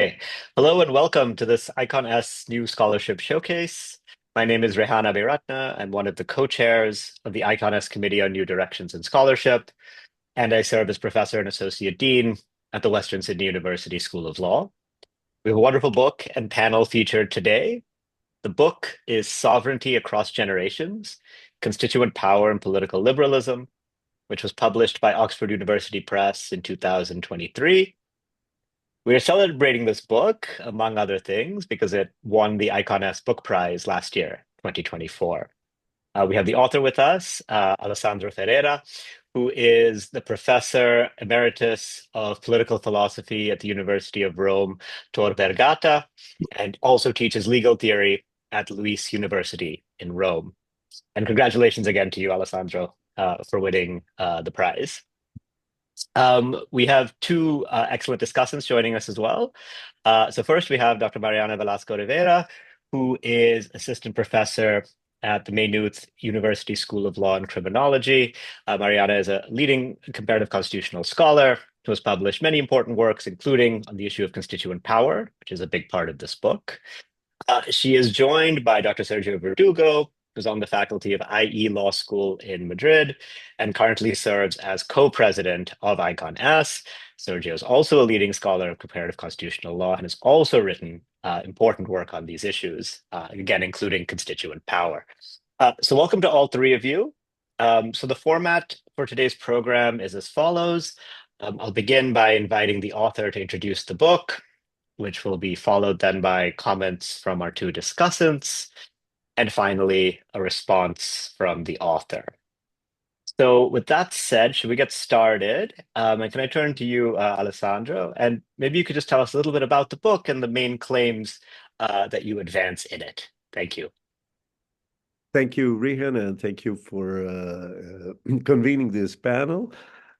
Hey, hello and welcome to this Icon S New Scholarship Showcase. My name is Rehana Beiratna. I'm one of the co-chairs of the Icon S Committee on New Directions in Scholarship, and I serve as Professor and Associate Dean at the Western Sydney University School of Law. We have a wonderful book and panel featured today. The book is Sovereignty Across Generations, Constituent Power and Political Liberalism, which was published by Oxford University Press in 2023. We are celebrating this book, among other things, because it won the Icon S Book Prize last year, 2024. We have the author with us, Alessandro Ferrara, who is the Professor Emeritus of Political Philosophy at the University of Rome Tor Vergata, and also teaches legal theory at Luis University in Rome. And congratulations again to you, Alessandro, for winning the prize. We have two excellent discussants joining us as well. So first we have Dr. Mariana Velasco Rivera, who is assistant professor at the Maynooth University School of Law and Criminology. Mariana is a leading comparative constitutional scholar who has published many important works, including on the issue of constituent power, which is a big part of this book. She is joined by Dr. Sergio Verdugo, who's on the faculty of IE Law School in Madrid and currently serves as co-president of Icon S. Sergio is also a leading scholar of comparative constitutional law and has also written important work on these issues, again, including constituent power. So welcome to all three of you. So the format for today's program is as follows. I'll begin by inviting the author to introduce the book, which will be followed then by comments from our two discussants, and finally, a response from the author. So with that said, should we get started? And can I turn to you, Alessandro? And maybe you could just tell us a little bit about the book and the main claims that you advance in it. Thank you. Thank you, Rehan, and thank you for convening this panel.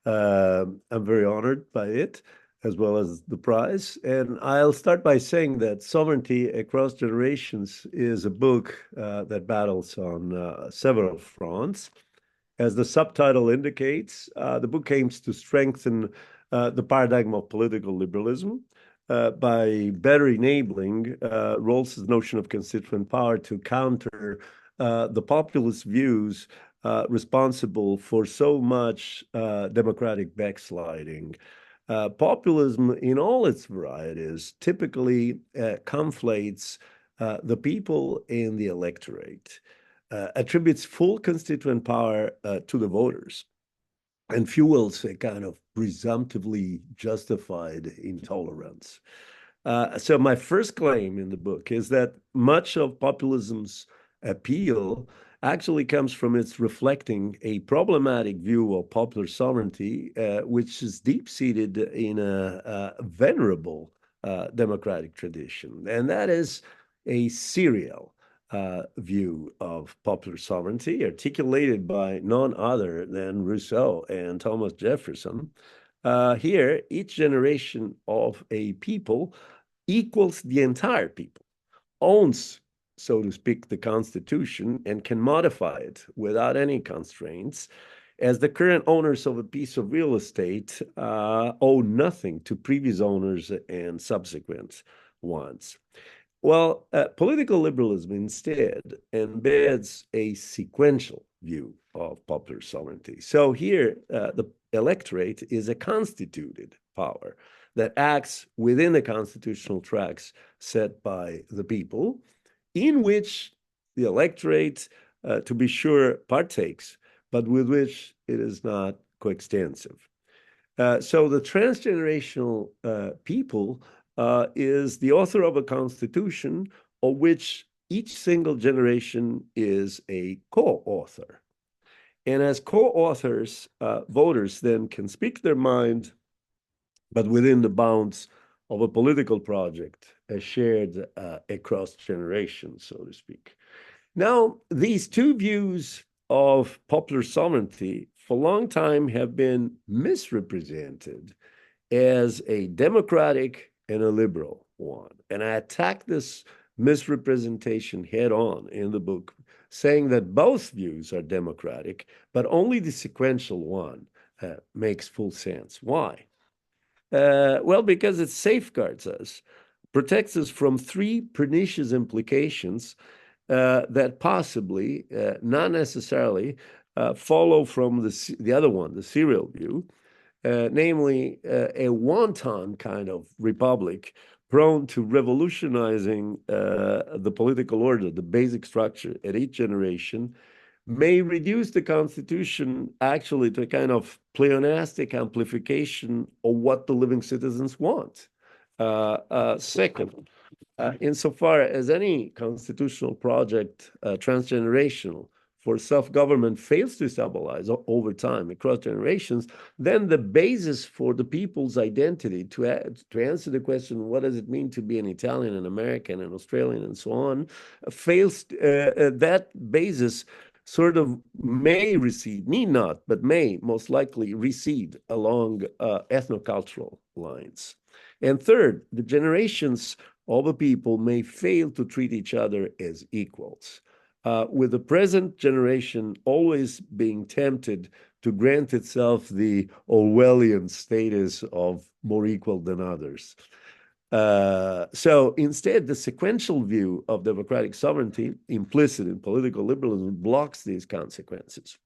I'm very honored by it, as well as the prize. And I'll start by saying that Sovereignty Across Generations is a book that battles on several fronts. As the subtitle indicates, the book aims to strengthen the paradigm of political liberalism by better enabling Rawls's notion of constituent power to counter the populist views responsible for so much democratic backsliding. Populism in all its varieties typically conflates the people and the electorate, attributes full constituent power to the voters, and fuels a kind of presumptively justified intolerance. So my first claim in the book is that much of populism's appeal actually comes from its reflecting a problematic view of popular sovereignty, which is deep-seated in a venerable democratic tradition. And that is a serial view of popular sovereignty, articulated by none other than Rousseau and Thomas Jefferson. Here, each generation of a people equals the entire people, owns, so to speak, the Constitution, and can modify it without any constraints, as the current owners of a piece of real estate owe nothing to previous owners and subsequent ones. Well, political liberalism instead embeds a sequential view of popular sovereignty. So here, the electorate is a constituted power that acts within the constitutional tracks set by the people, in which the electorate, to be sure, partakes, but with which it is not coextensive. So the transgenerational people is the author of a constitution of which each single generation is a co-author. And as co-authors, voters then can speak their mind, but within the bounds of a political project, shared across generations, so to speak. Now, these two views of popular sovereignty for a long time have been misrepresented as a democratic and a liberal one. And I attack this misrepresentation head on in the book, saying that both views are democratic, but only the sequential one makes full sense. Why? Well, because it safeguards us protects us from three pernicious implications that possibly, not necessarily, follow from the other one, the serial view, namely a wanton kind of republic prone to revolutionizing the political order, the basic structure at each generation, may reduce the Constitution actually to a kind of pleonastic amplification of what the living citizens want. Second, insofar as any constitutional project, transgenerational, for self-government fails to stabilize over time across generations, then the basis for the people's identity to answer the question, what does it mean to be an Italian, an American, an Australian, and so on, fails, that basis sort of may recede, need not, but may most likely recede along ethnocultural lines. And third, the generations of the people may fail to treat each other as equals, with the present generation always being tempted to grant itself the Orwellian status of more equal than others. So instead, the sequential view of democratic sovereignty implicit in political liberalism blocks these consequences.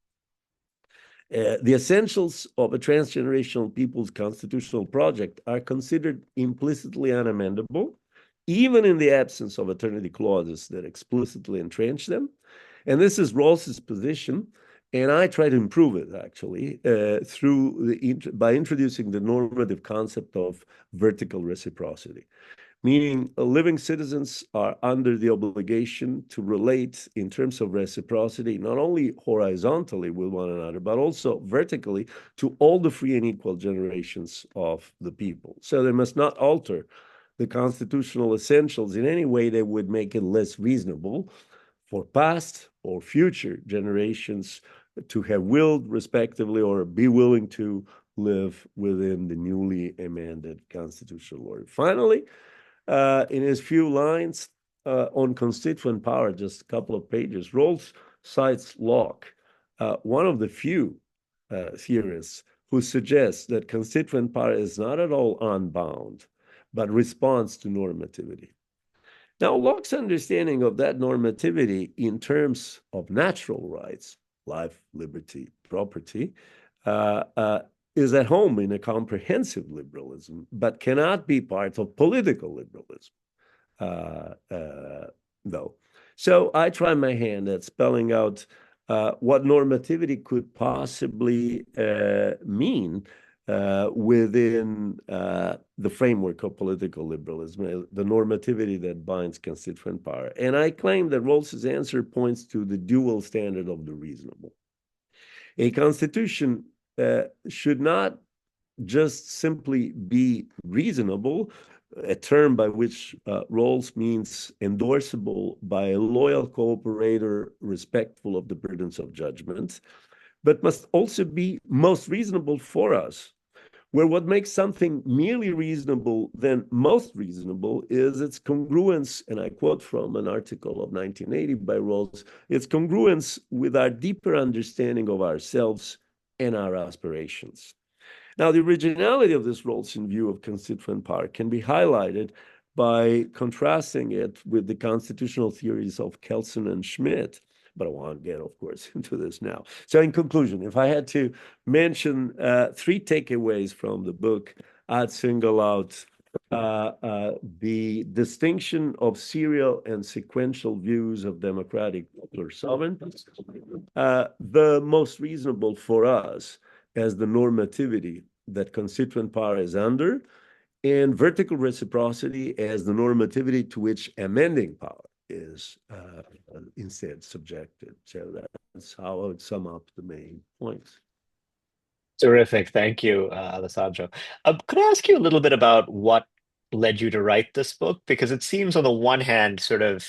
The essentials of a transgenerational people's constitutional project are considered implicitly unamendable, even in the absence of eternity clauses that explicitly entrench them. And this is Rawls's position, and I try to improve it actually by introducing the normative concept of vertical reciprocity, meaning living citizens are under the obligation to relate in terms of reciprocity, not only horizontally with one another, but also vertically to all the free and equal generations of the people. So they must not alter the constitutional essentials in any way that would make it less reasonable for past or future generations to have willed, respectively, or be willing to live within the newly amended constitutional order. Finally, in his few lines on constituent power, just a couple of pages, Rawls cites Locke, one of the few theorists who suggests that constituent power is not at all unbound, but responds to normativity. Now, Locke's understanding of that normativity in terms of natural rights, life, liberty, property, uh, uh, is at home in a comprehensive liberalism, but cannot be part of political liberalism, though. So I try my hand at spelling out what normativity could possibly mean within the framework of political liberalism, the normativity that binds constituent power. And I claim that Rawls's answer points to the dual standard of the reasonable. A constitution should not just simply be reasonable, a term by which Rawls means endorsable by a loyal cooperator respectful of the burdens of judgment, but must also be most reasonable for us, where what makes something merely reasonable than most reasonable is its congruence, and I quote from an article of 1980 by Rawls, its congruence with our deeper understanding of ourselves and our aspirations. Now, the originality of this Rawlsian view of constituent power can be highlighted by contrasting it with the constitutional theories of Kelsen and Schmidt, but I won't get, of course, into this now. So in conclusion, if I had to mention three takeaways from the book, I'd single out the distinction of serial and sequential views of democratic popular sovereignty, the most reasonable for us as the normativity that constituent power is under, and vertical reciprocity as the normativity to which amending power is instead subjected. So that's how I would sum up the main points. Terrific. Thank you, Alessandro. Could I ask you a little bit about what led you to write this book? Because it seems, on the one hand, sort of,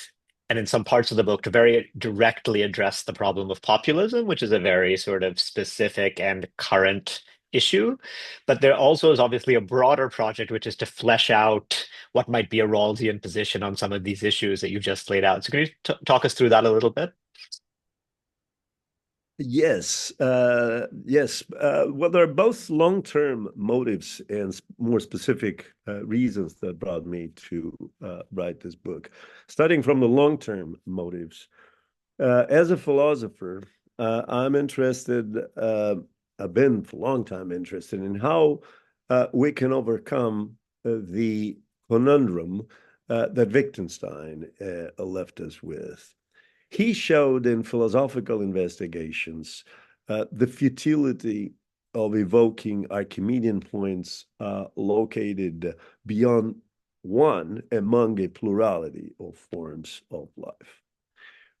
and in some parts of the book, to very directly address the problem of populism, which is a very sort of specific and current issue. But there also is obviously a broader project, which is to flesh out what might be a Rawlsian position on some of these issues that you just laid out. So can you talk us through that a little bit? Yes, yes. Well, there are both long-term motives and more specific reasons that brought me to write this book. Starting from the long-term motives, as a philosopher, I'm interested. I've been for a long time interested in how we can overcome the conundrum that Wittgenstein left us with. He showed in philosophical investigations the futility of evoking Archimedean points located beyond one among a plurality of forms of life.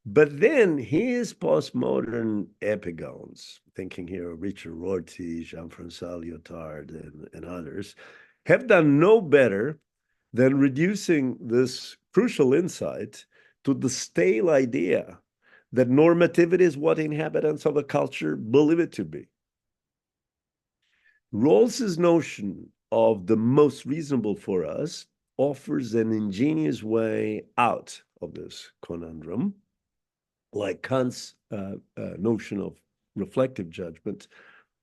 But then his postmodern epigones, thinking here of Richard Rorty, Jean-François Lyotard, and others, have done no better than reducing this crucial insight to the stale idea that normativity is what inhabitants of a culture believe it to be. Rawls's notion of the most reasonable for us offers an ingenious way out of this conundrum, like Kant's notion of reflective judgment.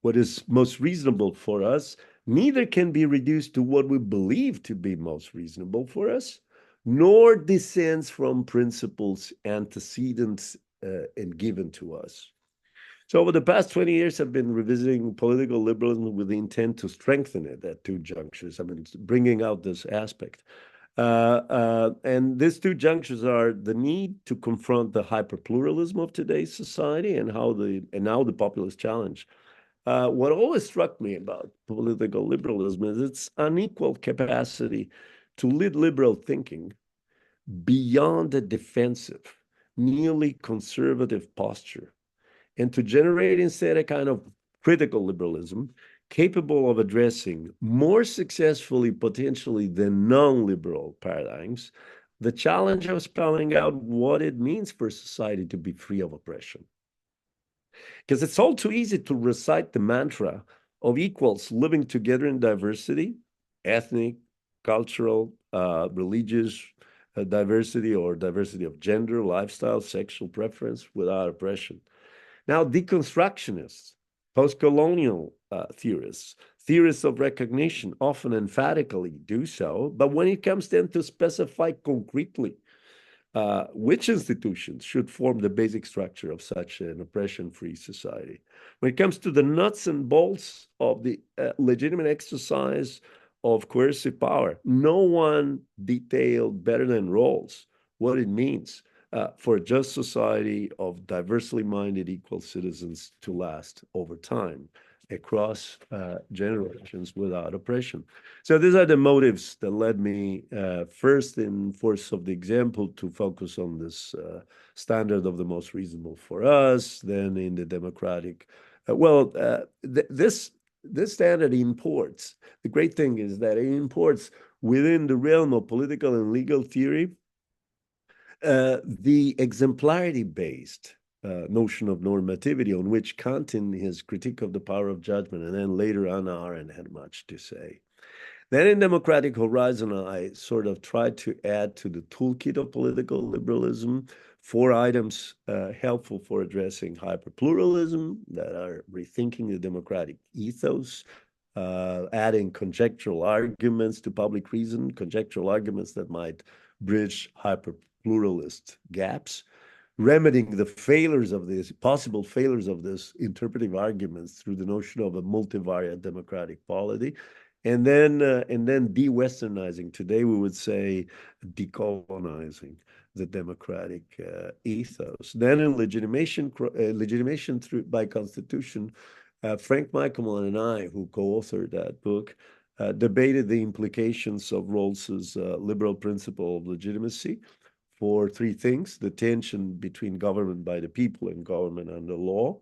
What is most reasonable for us neither can be reduced to what we believe to be most reasonable for us, nor descends from principles antecedent and given to us. So over the past 20 years, I've been revisiting political liberalism with the intent to strengthen it at two junctures. I mean, bringing out this aspect. And these two junctures are the need to confront the hyperpluralism of today's society and now the populist challenge. What always struck me about political liberalism is its unequal capacity to lead liberal thinking beyond a defensive, nearly conservative posture, and to generate instead a kind of critical liberalism capable of addressing more successfully, potentially, than non-liberal paradigms, the challenge of spelling out what it means for society to be free of oppression. Because it's all too easy to recite the mantra of equals living together in diversity, ethnic, cultural, religious diversity, or diversity of gender, lifestyle, sexual preference without oppression. Now, deconstructionists, post-colonial theorists, theorists of recognition often emphatically do so, but when it comes then to specify concretely which institutions should form the basic structure of such an oppression-free society. When it comes to the nuts and bolts of the legitimate exercise of coercive power, no one detailed better than Rawls what it means for a just society of diversely minded equal citizens to last over time across generations without oppression. So these are the motives that led me first in force of the example to focus on this standard of the most reasonable for us, then in the democratic. This standard imports. The great thing is that it imports within the realm of political and legal theory the exemplarity-based notion of normativity on which Kant in his critique of the power of judgment and then later on Arendt had much to say. Then in Democratic Horizon, I sort of tried to add to the toolkit of political liberalism 4 items helpful for addressing hyperpluralism that are rethinking the democratic ethos, adding conjectural arguments to public reason, conjectural arguments that might bridge hyperpluralist gaps, remedying the failures of this, possible failures of this interpretive arguments through the notion of a multivariate democratic polity, and then de-Westernizing. Today we would say decolonizing the democratic ethos. Then in legitimation through by constitution, Frank Michael and I, who co-authored that book, debated the implications of Rawls's liberal principle of legitimacy for 3 things: the tension between government by the people and government under law,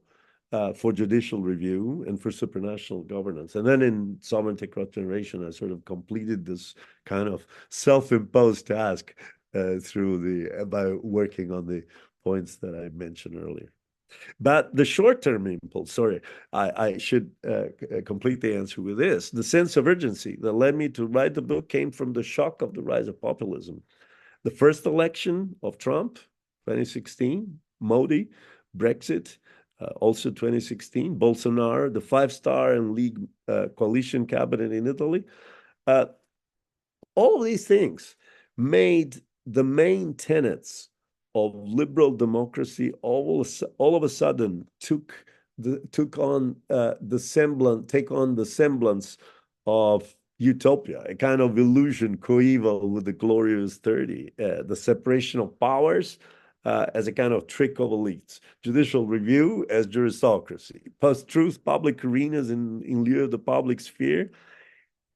for judicial review, and for supranational governance. And then in Sovereignty Cross Generation, I sort of completed this kind of self-imposed task by working on the points that I mentioned earlier. But the short-term impulse, sorry, I should complete the answer with this. The sense of urgency that led me to write the book came from the shock of the rise of populism. The first election of Trump, 2016, Modi, Brexit, also 2016, Bolsonaro, the five-star and League coalition cabinet in Italy. Uh, all of these things made the main tenets of liberal democracy all of a sudden took on take on the semblance of utopia, a kind of illusion coeval with the glorious 30, the separation of powers as a kind of trick of elites, judicial review as juristocracy, post-truth public arenas in lieu of the public sphere,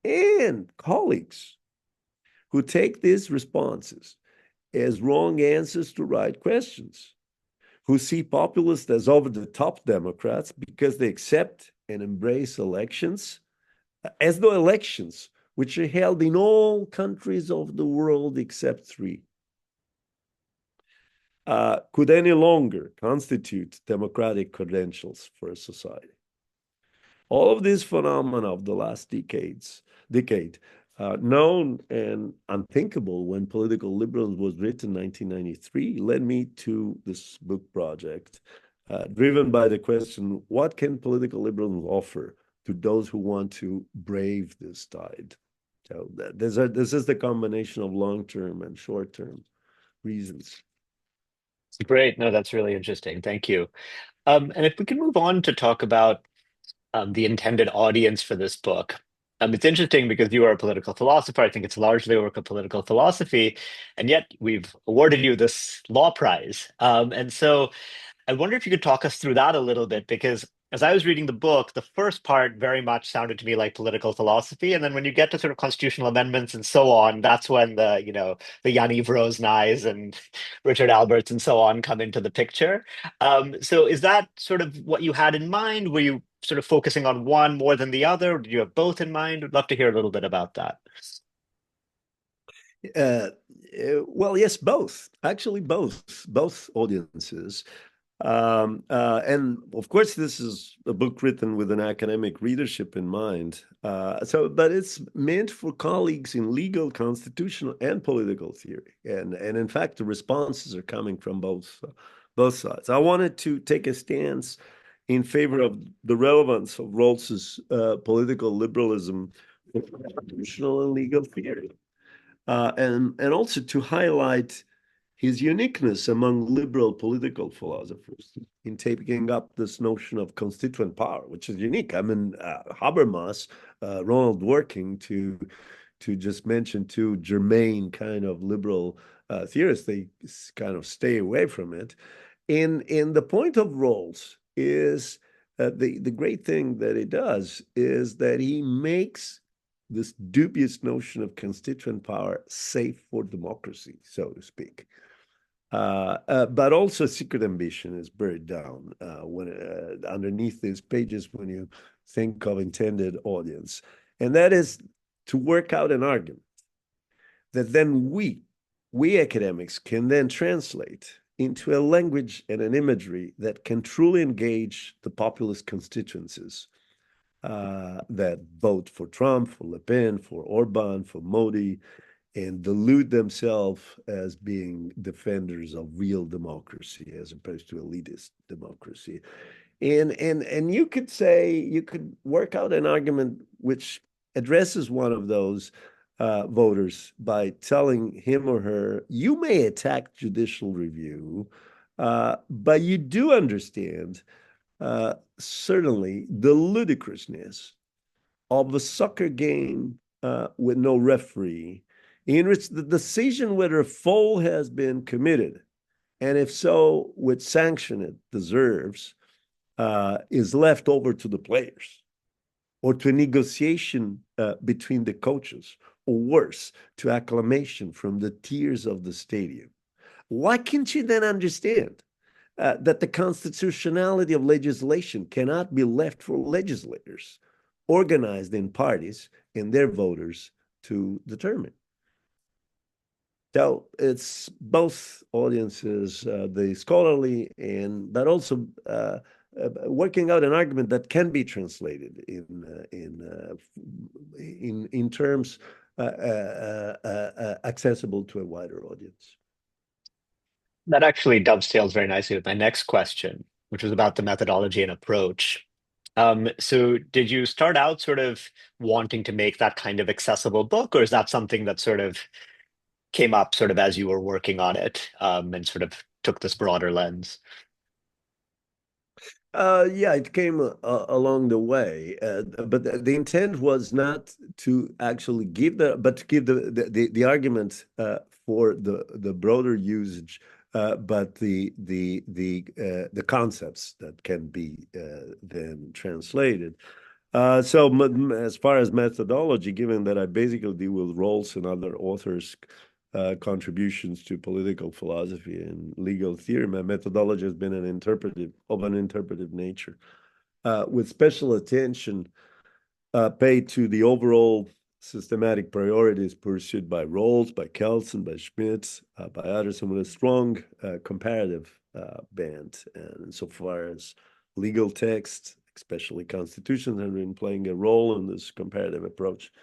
and colleagues who take these responses as wrong answers to right questions, who see populists as over-the-top Democrats because they accept and embrace elections as though elections, which are held in all countries of the world except three, could any longer constitute democratic credentials for a society. All of these phenomena of the last decade, known and unthinkable when Political Liberalism was written in 1993, led me to this book project, driven by the question, what can political liberalism offer to those who want to brave this tide? So this is the combination of long-term and short-term reasons. Great. No, that's really interesting. Thank you. And if we can move on to talk about the intended audience for this book. It's interesting because you are a political philosopher. I think it's largely a work of political philosophy, and yet we've awarded you this law prize. And so I wonder if you could talk us through that a little bit, because as I was reading the book, the first part very much sounded to me like political philosophy, and then when you get to sort of constitutional amendments and so on, that's when the Yaniv Rosnais and Richard Alberts and so on come into the picture. So is that sort of what you had in mind? Were you sort of focusing on one more than the other? Did you have both in mind? I'd love to hear a little bit about that. Uh, well, yes, both. Actually, both audiences. And of course, this is a book written with an academic readership in mind. But it's meant for colleagues in legal, constitutional, and political theory. And in fact, the responses are coming from both sides. I wanted to take a stance in favor of the relevance of Rawls's political liberalism for constitutional and legal theory, and also to highlight his uniqueness among liberal political philosophers in taking up this notion of constituent power, which is unique. I mean, Habermas, Ronald Dworkin, to just mention two germane kind of liberal theorists, they kind of stay away from it. In the point of Rawls is the great thing that he does is that he makes this dubious notion of constituent power safe for democracy, so to speak. But also secret ambition is buried down underneath these pages when you think of intended audience. And that is to work out an argument that then we academics can then translate into a language and an imagery that can truly engage the populist constituencies that vote for Trump, for Le Pen, for Orban, for Modi, and delude themselves as being defenders of real democracy as opposed to elitist democracy. And you could work out an argument which addresses one of those voters by telling him or her, you may attack judicial review, but you do understand certainly the ludicrousness of a soccer game with no referee, in which the decision whether a foul has been committed, and if so, which sanction it deserves, is left over to the players or to a negotiation between the coaches, or worse, to acclamation from the tiers of the stadium. Why can't you then understand that the constitutionality of legislation cannot be left for legislators organized in parties and their voters to determine? So it's both audiences, the scholarly but also working out an argument that can be translated in terms accessible to a wider audience. That actually dovetails very nicely with my next question. which was about the methodology and approach. So did you start out sort of wanting to make that kind of accessible book, or is that something that sort of came up sort of as you were working on it, and sort of took this broader lens? Yeah, it came along the way, but the intent was not to actually give but to give the argument for the broader usage, but the concepts that can be then translated. So as far as methodology, given that I basically deal with Rawls and other authors' contributions to political philosophy and legal theory, my methodology has been an interpretive nature, with special attention paid to the overall systematic priorities pursued by Rawls, by Kelsen, by Schmidt, by others, and with a strong comparative bent. And so far as legal texts, especially constitutions, have been playing a role in this comparative approach.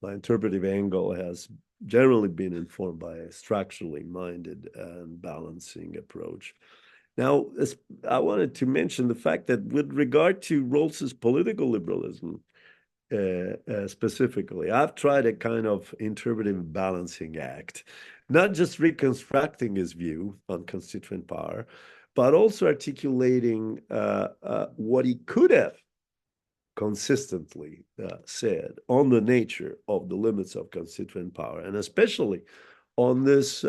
My interpretive angle has generally been informed by a structurally minded and balancing approach. Now, I wanted to mention the fact that with regard to Rawls's political liberalism, specifically, I've tried a kind of interpretive balancing act, not just reconstructing his view on constituent power, but also articulating what he could have consistently said on the nature of the limits of constituent power, and especially on this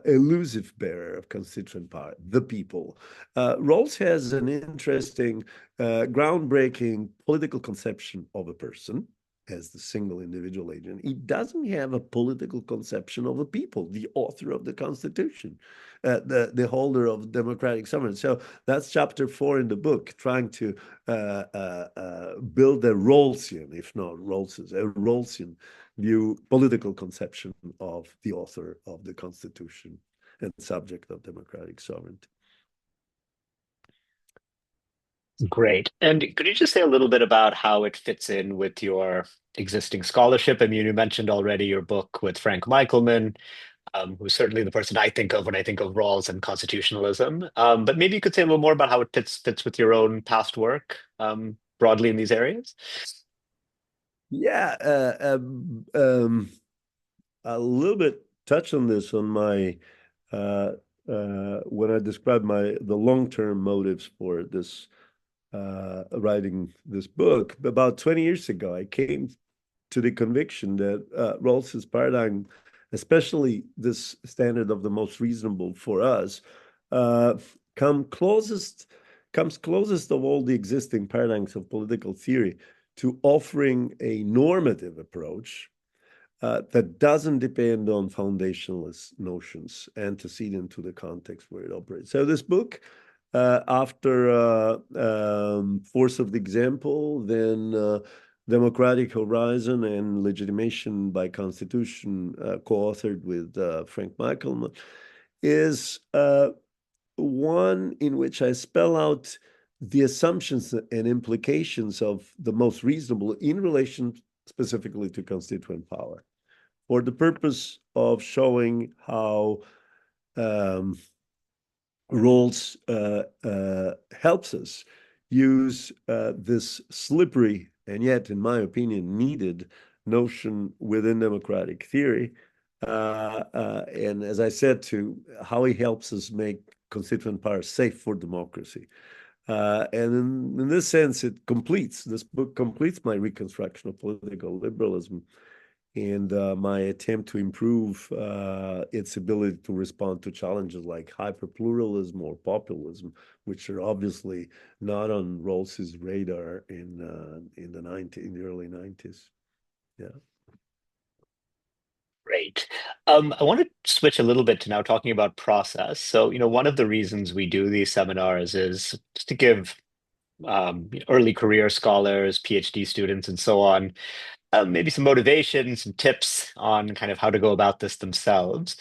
elusive bearer of constituent power, the people. Rawls has an interesting, groundbreaking political conception of a person as the single individual agent. He doesn't have a political conception of a people, the author of the Constitution, the holder of democratic sovereignty. So that's chapter 4 in the book, trying to build a Rawlsian, if not Rawls's, a Rawlsian view, political conception of the author of the Constitution and subject of democratic sovereignty. Great. And could you just say a little bit about how it fits in with your existing scholarship? I mean, you mentioned already your book with Frank Michelman, who's certainly the person I think of when I think of Rawls and constitutionalism. But maybe you could say a little more about how it fits with your own past work, broadly in these areas. Yeah, a little bit touch on this on my when I described the long-term motives for this writing this book. About 20 years ago, I came to the conviction that Rawls's paradigm, especially this standard of the most reasonable for us, uh, come closest comes closest of all the existing paradigms of political theory to offering a normative approach that doesn't depend on foundationalist notions antecedent to the context where it operates. So this book, after Force of the Example, then Democratic Horizon and Legitimation by Constitution, co-authored with Frank Michelman, is one in which I spell out the assumptions and implications of the most reasonable in relation specifically to constituent power, for the purpose of showing how Rawls helps us use this slippery and yet, in my opinion, needed notion within democratic theory. And as I said, to how he helps us make constituent power safe for democracy. And in this sense, this book completes my reconstruction of political liberalism and my attempt to improve its ability to respond to challenges like hyperpluralism or populism, which are obviously not on Rawls's radar in the early 90s. Yeah. Great. I want to switch a little bit to now talking about process. So, one of the reasons we do these seminars is just to give early career scholars, PhD students, and so on, maybe some motivation, some tips on kind of how to go about this themselves.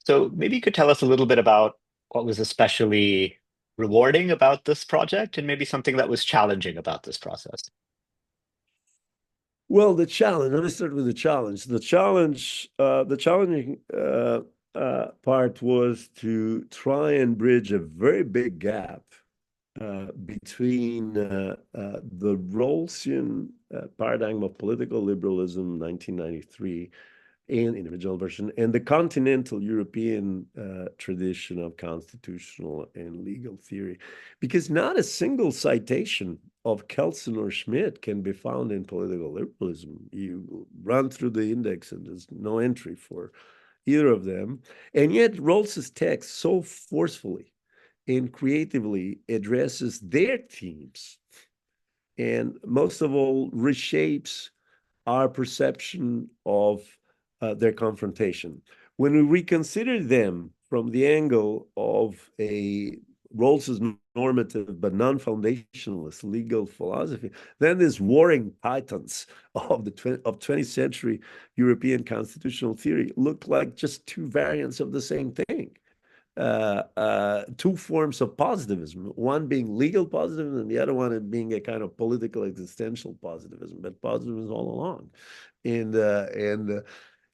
So maybe you could tell us a little bit about what was especially rewarding about this project and maybe something that was challenging about this process. Well, the challenge, let me start with the challenge. The challenging part was to try and bridge a very big gap between the Rawlsian paradigm of political liberalism, 1993, and in the original version, and the continental European tradition of constitutional and legal theory, because not a single citation of Kelsen or Schmidt can be found in political liberalism. You run through the index and there's no entry for either of them. And yet Rawls's text so forcefully and creatively addresses their themes and most of all reshapes our perception of their confrontation. When we reconsider them from the angle of a Rawls's normative but non-foundationalist legal philosophy, then these warring titans of the 20th century European constitutional theory look like just two variants of the same thing. Two forms of positivism, one being legal positivism and the other one being a kind of political existential positivism, but positivism all along.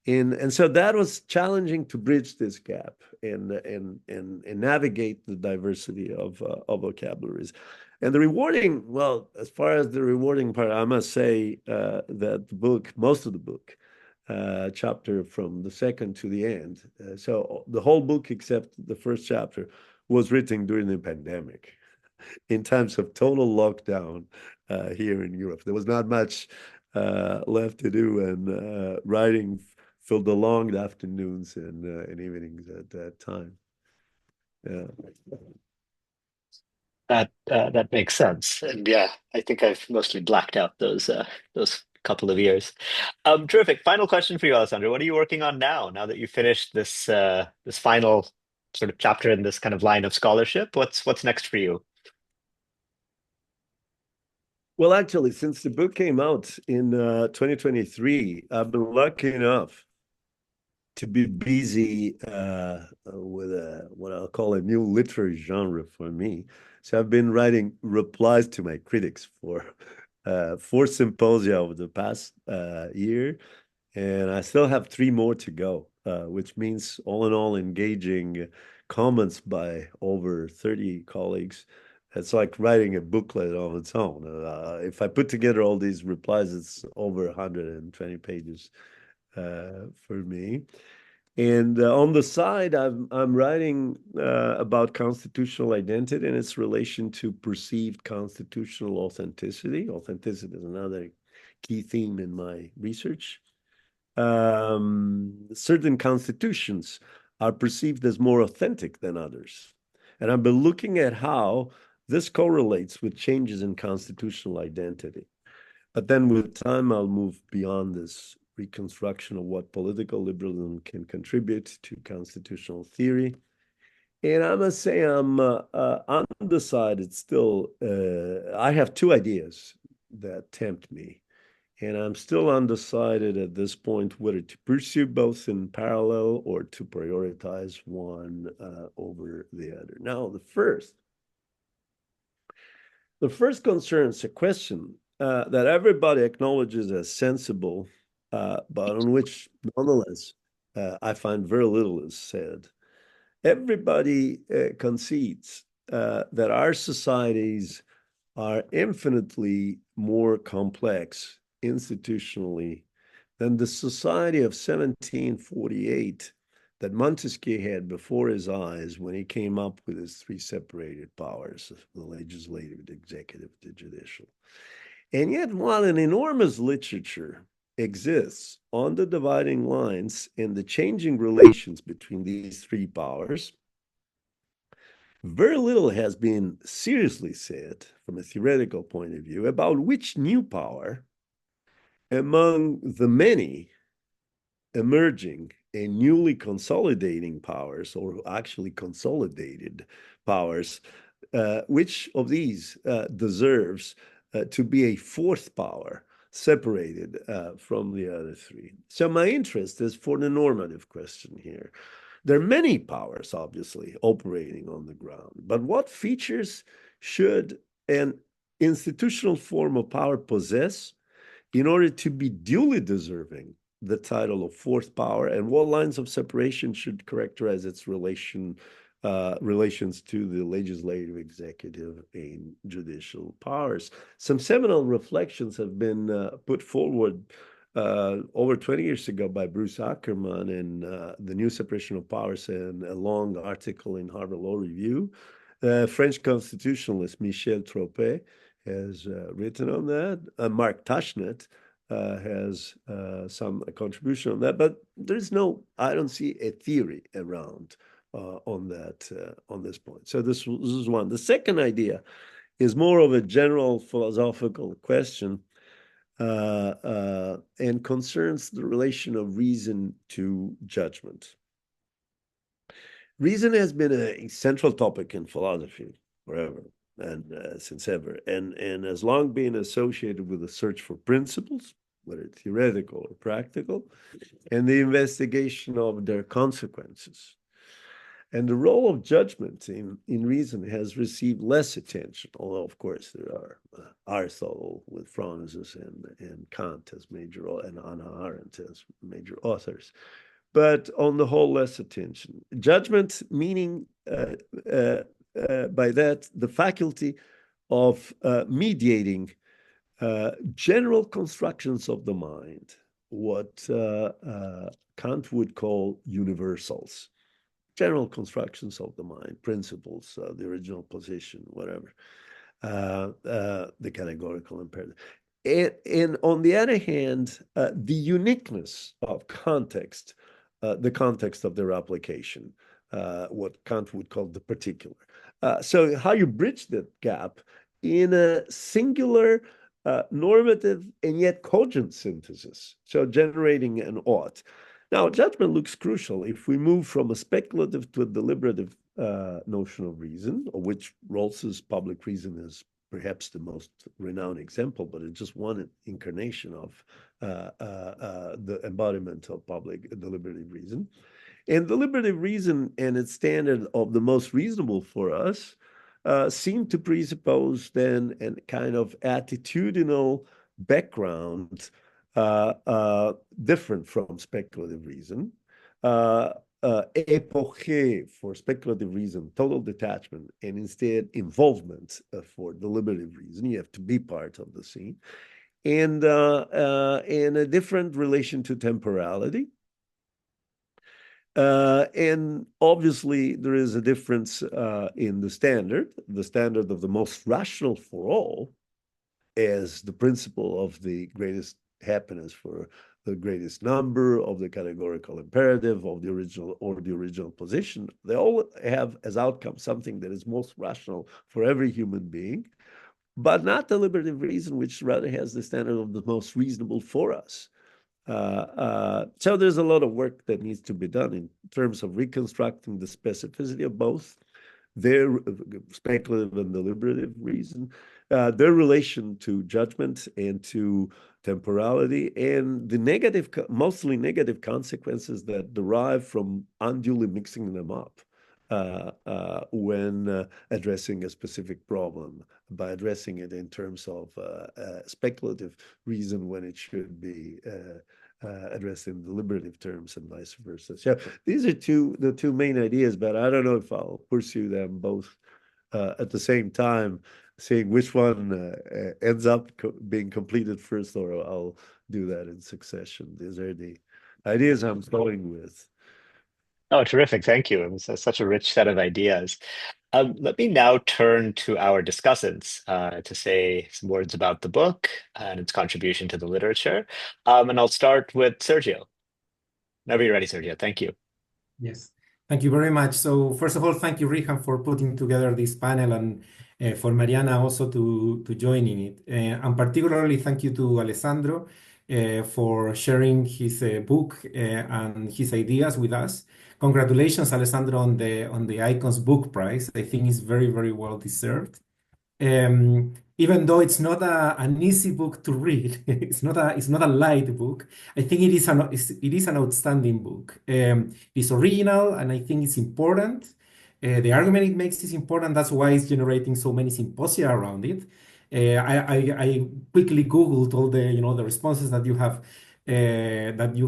And so that was challenging to bridge this gap and navigate the diversity of vocabularies. And the rewarding, well, as far as the rewarding part, I must say that the book, most of the book, chapter from the second to the end. So the whole book, except the first chapter, was written during the pandemic in times of total lockdown here in Europe. There was not much left to do, and writing filled the long afternoons and evenings at that time. Yeah. That makes sense. And yeah, I think I've mostly blacked out those couple of years. Terrific. Final question for you, Alessandro. What are you working on now? Now that you finished this final sort of chapter in this kind of line of scholarship, what's next for you? Well, actually, since the book came out in 2023, I've been lucky enough to be busy with what I'll call a new literary genre for me. So I've been writing replies to my critics for four symposia over the past year, and I still have three more to go, which means all in all, engaging comments by over 30 colleagues. It's like writing a booklet on its own. If I put together all these replies, it's over 120 pages for me. And on the side, I'm writing about constitutional identity and its relation to perceived constitutional authenticity. Authenticity is another key theme in my research. Certain constitutions are perceived as more authentic than others. And I've been looking at how this correlates with changes in constitutional identity. But then with time, I'll move beyond this reconstruction of what political liberalism can contribute to constitutional theory. And I must say I'm undecided still. I have two ideas that tempt me. And I'm still undecided at this point whether to pursue both in parallel or to prioritize one over the other. Now, the first concerns a question that everybody acknowledges as sensible, but on which, nonetheless, I find very little is said. Everybody concedes that our societies are infinitely more complex institutionally than the society of 1748 that Montesquieu had before his eyes when he came up with his three separated powers, the legislative, the executive, the judicial. And yet, while an enormous literature exists on the dividing lines and the changing relations between these three powers, very little has been seriously said from a theoretical point of view about which new power among the many emerging and newly consolidating powers, or actually consolidated powers, which of these deserves to be a fourth power separated from the other three. So my interest is for the normative question here. There are many powers, obviously, operating on the ground, but what features should an institutional form of power possess in order to be duly deserving the title of fourth power, and what lines of separation should characterize its relation relations to the legislative, executive, and judicial powers. Some seminal reflections have been put forward over 20 years ago by Bruce Ackerman in The New Separation of Powers and a long article in Harvard Law Review. French constitutionalist Michel Troppé has written on that. Mark Tashnet has some contribution on that, but there's no, I don't see a theory around on that on this point. So this is one. The second idea is more of a general philosophical question and concerns the relation of reason to judgment. Reason has been a central topic in philosophy forever and since ever, and has long been associated with the search for principles, whether theoretical or practical, and the investigation of their consequences. And the role of judgment in reason has received less attention, although, of course, there are Aristotle with Phronesis and Kant as major, and Hannah Arendt as major authors. But on the whole, less attention. Judgment meaning by that the faculty of mediating general constructions of the mind, what Kant would call universals. General constructions of the mind, principles, the original position, whatever, the categorical imperative. And on the other hand, the uniqueness of context, the context of their application, what Kant would call the particular. So how you bridge that gap in a singular normative and yet cogent synthesis, so generating an ought. Now, judgment looks crucial if we move from a speculative to a deliberative notion of reason, of which Rawls's public reason is perhaps the most renowned example, but it's just one incarnation of the embodiment of public deliberative reason. And deliberative reason and its standard of the most reasonable for us seem to presuppose then a kind of attitudinal background different from speculative reason. Epoche for speculative reason, total detachment, and instead involvement for deliberative reason. You have to be part of the scene. And a different relation to temporality. And obviously, there is a difference in the standard of the most rational for all, as the principle of the greatest happiness for the greatest number, of the categorical imperative, of the original position. They all have as outcome something that is most rational for every human being, but not deliberative reason, which rather has the standard of the most reasonable for us. So there's a lot of work that needs to be done in terms of reconstructing the specificity of both their speculative and deliberative reason, their relation to judgment and to temporality, and the mostly negative consequences that derive from unduly mixing them up when addressing a specific problem, by addressing it in terms of speculative reason when it should be addressed in deliberative terms and vice versa. So these are the two main ideas, but I don't know if I'll pursue them both at the same time, seeing which one ends up being completed first, or I'll do that in succession. These are the ideas I'm going with. Oh, terrific. Thank you. It was such a rich set of ideas. Let me now turn to our discussants to say some words about the book and its contribution to the literature. And I'll start with Sergio. Whenever you're ready, Sergio. Thank you. Yes, thank you very much. So first of all, thank you, Rihan, for putting together this panel, and for Mariana also to joining it. And particularly thank you to Alessandro for sharing his book and his ideas with us. Congratulations, Alessandro, on the Icons Book Prize. I think it's very, very well deserved. Even though it's not an easy book to read, it's not a light book. I think it is an outstanding book. It's original, and I think it's important. The argument it makes is important. That's why it's generating so many symposia around it. I quickly Googled all the responses that you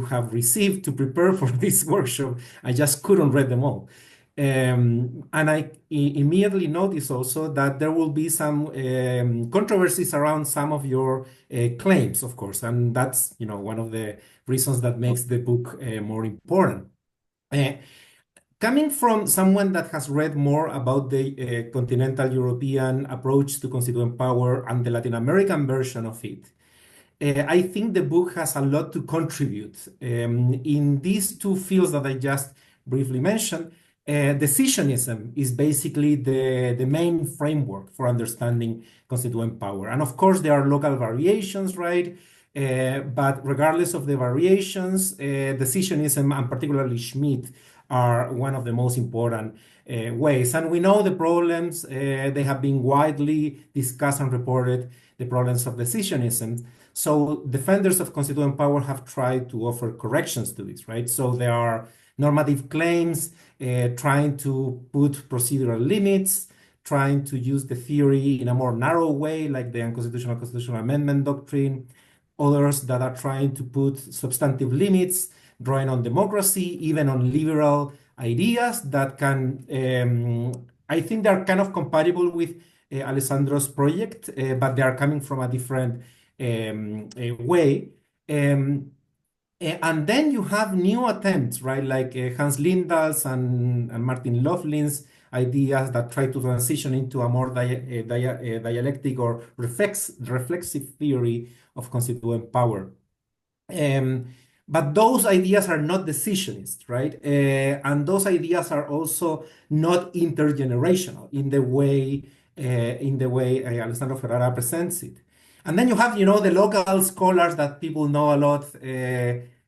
have received to prepare for this workshop. I just couldn't read them all. And I immediately noticed also that there will be some controversies around some of your claims, of course, and that's one of the reasons that makes the book more important. Uh, Coming from someone that has read more about the continental European approach to constituent power and the Latin American version of it, I think the book has a lot to contribute. In these two fields that I just briefly mentioned, decisionism is basically the main framework for understanding constituent power. And of course, there are local variations, right? But regardless of the variations, decisionism and particularly Schmidt are one of the most important ways. And we know the problems, they have been widely discussed and reported, the problems of decisionism. So defenders of constituent power have tried to offer corrections to this, right? So there are normative claims trying to put procedural limits, trying to use the theory in a more narrow way, like the unconstitutional constitutional amendment doctrine. Others that are trying to put substantive limits, drawing on democracy, even on liberal ideas that can, I think they're kind of compatible with Alessandro's project, but they are coming from a different way. And then you have new attempts, right? Like Hans Lindahl's and Martin Laughlin's ideas that try to transition into a more dialectic or reflexive theory of constituent power. But those ideas are not decisionist, right? And those ideas are also not intergenerational in the way Alessandro Ferrara presents it. And then you have, the local scholars that people know a lot,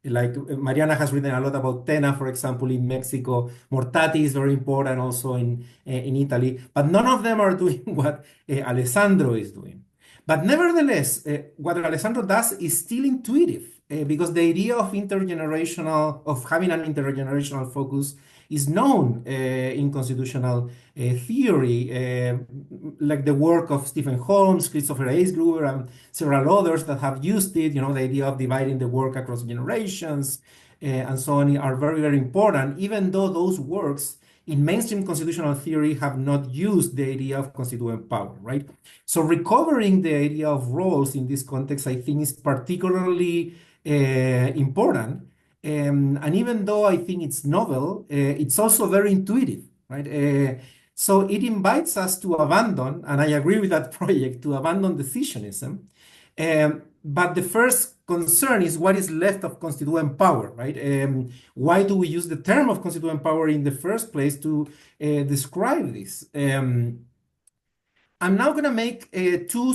like Mariana has written a lot about Tena, for example, in Mexico. Mortati is very important also in Italy, but none of them are doing what Alessandro is doing. But nevertheless, what Alessandro does is still intuitive, because the idea of having an intergenerational focus is known in constitutional theory, like the work of Stephen Holmes, Christopher Gruber, and several others that have used it. The idea of dividing the work across generations and so on are very, very important, even though those works in mainstream constitutional theory have not used the idea of constituent power, right? So recovering the idea of roles in this context, I think, is particularly important. And even though I think it's novel, it's also very intuitive, right? So it invites us to abandon, and I agree with that project, to abandon decisionism. But the first concern is what is left of constituent power, right? Why do we use the term of constituent power in the first place to describe this? I'm now going to make two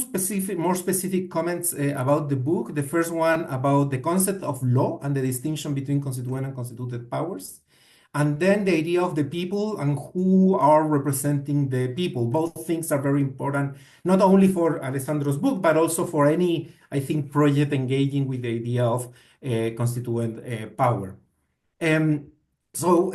more specific comments about the book. The first one about the concept of law and the distinction between constituent and constituted powers. And then the idea of the people and who are representing the people. Both things are very important, not only for Alessandro's book, but also for any, I think, project engaging with the idea of constituent power. So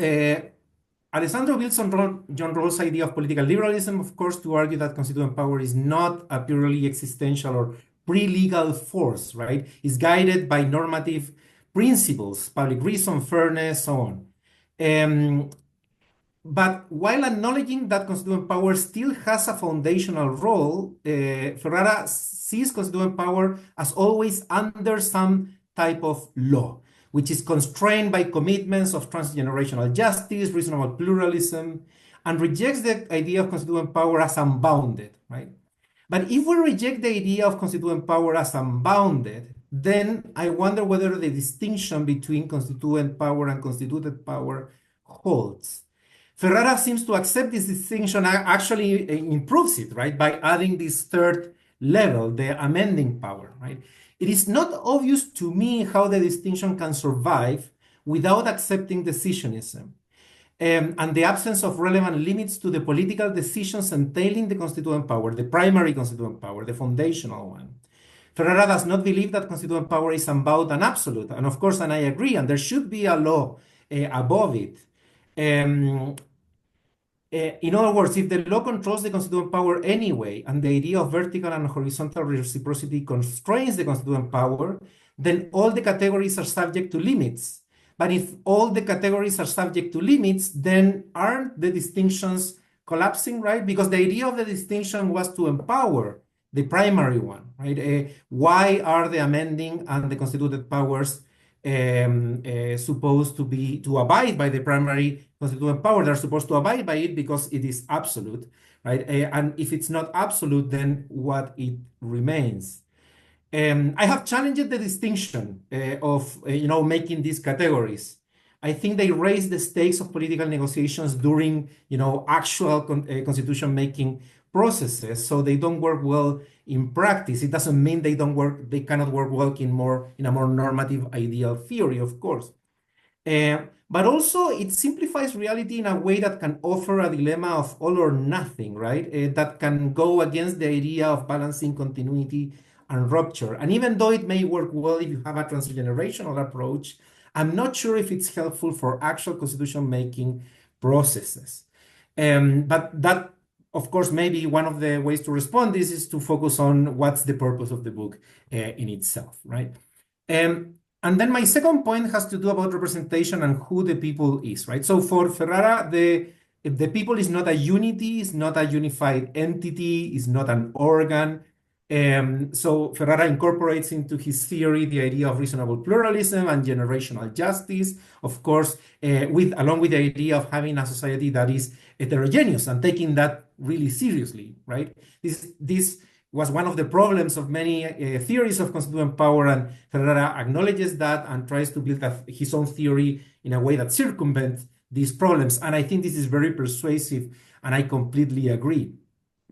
Alessandro builds on John Rawls' idea of political liberalism, of course, to argue that constituent power is not a purely existential or pre-legal force, right? It's guided by normative principles, public reason, fairness, so on. But while acknowledging that constituent power still has a foundational role, Ferrara sees constituent power as always under some type of law, which is constrained by commitments of transgenerational justice, reasonable pluralism, and rejects the idea of constituent power as unbounded, right? But if we reject the idea of constituent power as unbounded, then I wonder whether the distinction between constituent power and constituted power holds. Ferrara seems to accept this distinction, actually improves it, right, by adding this third level, the amending power, right? It is not obvious to me how the distinction can survive without accepting decisionism and the absence of relevant limits to the political decisions entailing the constituent power, the primary constituent power, the foundational one. Ferrara does not believe that constituent power is unbound and absolute, and of course, and I agree, and there should be a law above it. In other words, if the law controls the constituent power anyway, and the idea of vertical and horizontal reciprocity constrains the constituent power, then all the categories are subject to limits But if all the categories are subject to limits, then aren't the distinctions collapsing, right? Because the idea of the distinction was to empower the primary one, right? Why are the amending and the constituted powers supposed to abide by the primary constituent power? They're supposed to abide by it because it is absolute, right? And if it's not absolute, then what it remains? I have challenged the distinction of making these categories. I think they raise the stakes of political negotiations during actual constitution making processes, so they don't work well in practice. It doesn't mean they cannot work well in a more normative ideal theory, of course. But also it simplifies reality in a way that can offer a dilemma of all or nothing, right? That can go against the idea of balancing continuity and rupture. And even though it may work well if you have a transgenerational approach, I'm not sure if it's helpful for actual constitution making processes. But that, of course, maybe one of the ways to respond this is to focus on what's the purpose of the book in itself, right? And then my second point has to do about representation and who the people is, right? So for Ferrara, the people is not a unity, is not a unified entity, is not an organ. So Ferrara incorporates into his theory the idea of reasonable pluralism and generational justice, of course, along with the idea of having a society that is heterogeneous and taking that really seriously, right? This was one of the problems of many theories of constituent power, and Ferrara acknowledges that and tries to build his own theory in a way that circumvents these problems. And I think this is very persuasive, and I completely agree.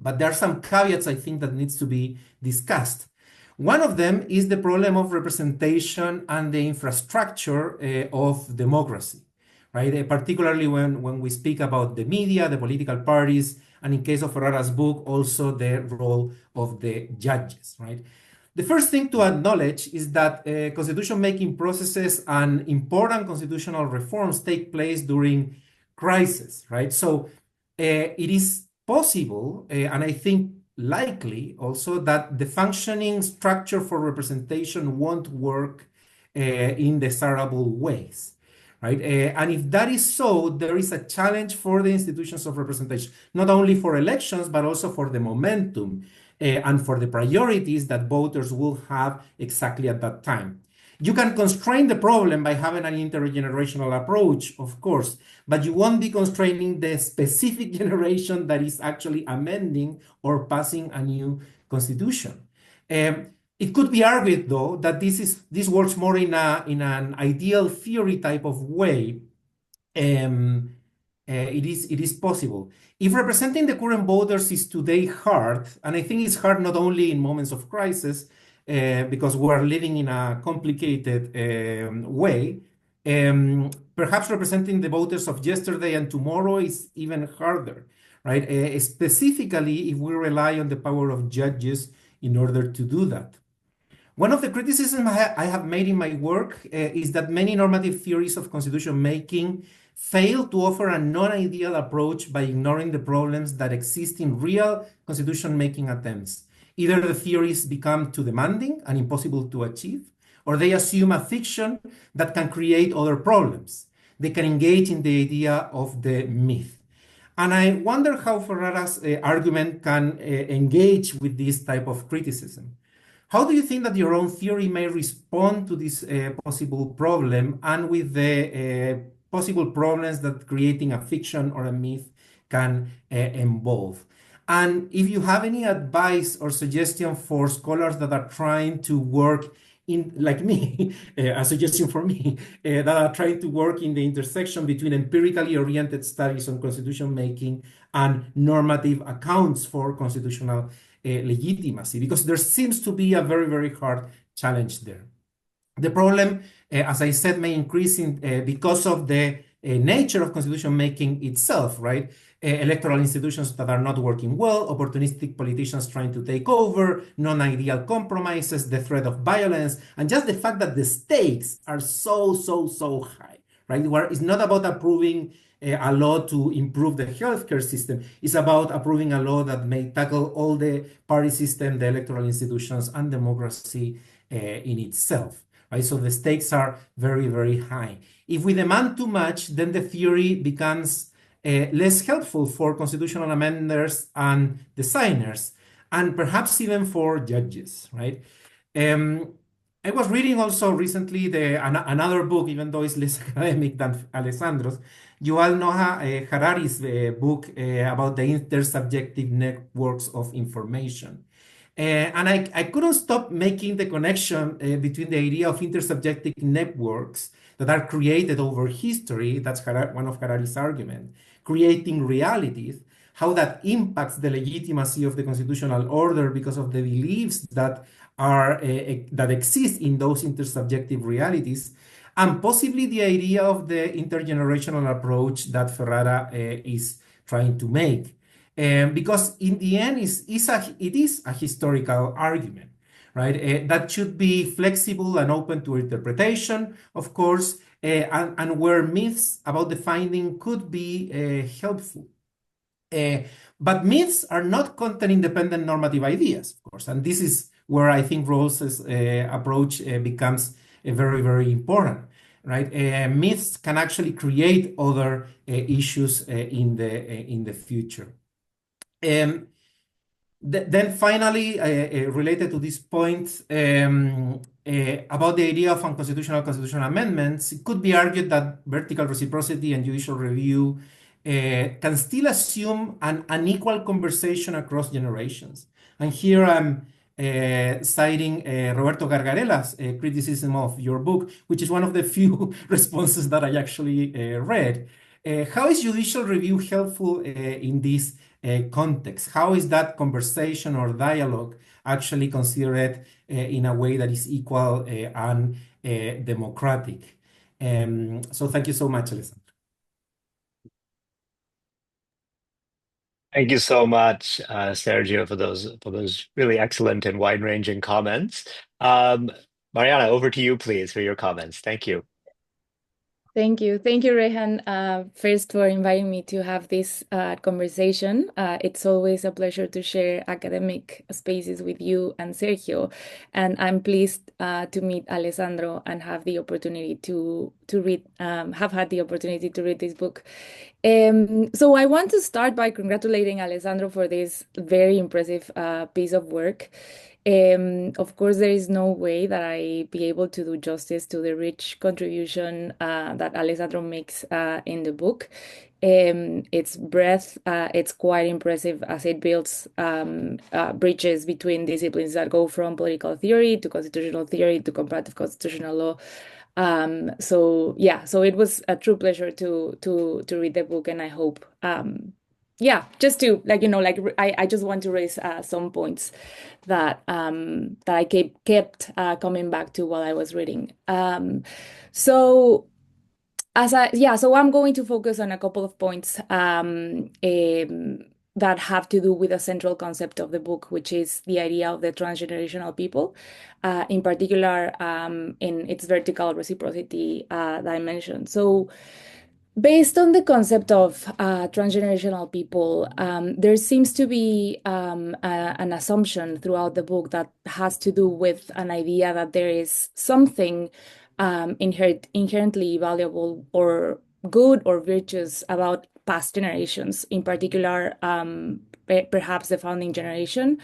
But there are some caveats I think that needs to be discussed. One of them is the problem of representation and the infrastructure of democracy, right? Particularly when we speak about the media, the political parties, and in case of Ferrara's book, also the role of the judges, right? The first thing to acknowledge is that constitution-making processes and important constitutional reforms take place during crisis, right? So it is possible, and I think likely also, that the functioning structure for representation won't work in desirable ways. Right? And if that is so, there is a challenge for the institutions of representation, not only for elections, but also for the momentum and for the priorities that voters will have exactly at that time. You can constrain the problem by having an intergenerational approach, of course, but you won't be constraining the specific generation that is actually amending or passing a new constitution. It could be argued, though, that this works more in an ideal theory type of way. It is possible. If representing the current voters is today hard, and I think it's hard not only in moments of crisis, because we are living in a complicated way, perhaps representing the voters of yesterday and tomorrow is even harder, right? Specifically, if we rely on the power of judges in order to do that. One of the criticisms I have made in my work is that many normative theories of constitution making fail to offer a non-ideal approach by ignoring the problems that exist in real constitution making attempts. Either the theories become too demanding and impossible to achieve, or they assume a fiction that can create other problems. They can engage in the idea of the myth. And I wonder how Ferrara's argument can engage with this type of criticism. How do you think that your own theory may respond to this possible problem and with the possible problems that creating a fiction or a myth can involve? And if you have any advice or suggestion for scholars that are trying to work in, like me, a suggestion for me, that are trying to work in the intersection between empirically oriented studies on constitution making and normative accounts for constitutional legitimacy, because there seems to be a very, very hard challenge there. The problem, as I said, may increase because of the nature of constitution making itself, right? Electoral institutions that are not working well, opportunistic politicians trying to take over, non-ideal compromises, the threat of violence, and just the fact that the stakes are so high, right? Where it's not about approving a law to improve the healthcare system. It's about approving a law that may tackle all the party system, the electoral institutions, and democracy in itself. Right? So the stakes are very, very high. If we demand too much, then the theory becomes less helpful for constitutional amenders and designers, and perhaps even for judges, right? Um, I was reading also recently another book, even though it's less academic than Alessandro's, Yuval Noah Harari's book about the intersubjective networks of information. And I couldn't stop making the connection between the idea of intersubjective networks that are created over history, that's one of Harari's arguments, creating realities, how that impacts the legitimacy of the constitutional order because of the beliefs that that exist in those intersubjective realities, and possibly the idea of the intergenerational approach that Ferrara is trying to make. Because in the end, it is a historical argument, right? That should be flexible and open to interpretation, of course, and where myths about the finding could be helpful. But myths are not content-independent normative ideas, of course, and this is where I think Rawls's approach becomes very, very important, right? Myths can actually create other issues in the future. Then finally, related to this point about the idea of unconstitutional constitutional amendments, it could be argued that vertical reciprocity and judicial review can still assume an unequal conversation across generations. And here I'm citing Roberto Gargarella's criticism of your book, which is one of the few responses that I actually read. How is judicial review helpful in this context? How is that conversation or dialogue actually considered in a way that is equal and democratic? So thank you so much, Alessandro. Thank you so much, Sergio, for those really excellent and wide-ranging comments. Mariana, over to you, please, for your comments. Thank you. Thank you. Thank you, Rehan, first for inviting me to have this conversation. It's always a pleasure to share academic spaces with you and Sergio. And I'm pleased to meet Alessandro and have the opportunity to read, have had the opportunity to read this book. So I want to start by congratulating Alessandro for this very impressive piece of work. Of course, there is no way that I be able to do justice to the rich contribution that Alessandro makes in the book. Its breadth, it's quite impressive as it builds bridges between disciplines that go from political theory to constitutional theory to comparative constitutional law. So yeah, so it was a true pleasure to read the book, and I hope yeah, just to I just want to raise some points that that I kept coming back to while I was reading. So so I'm going to focus on a couple of points that have to do with a central concept of the book, which is the idea of the transgenerational people, in particular in its vertical reciprocity dimension. So based on the concept of transgenerational people, there seems to be an assumption throughout the book that has to do with an idea that there is something inherently valuable or good or virtuous about past generations, in particular, perhaps the founding generation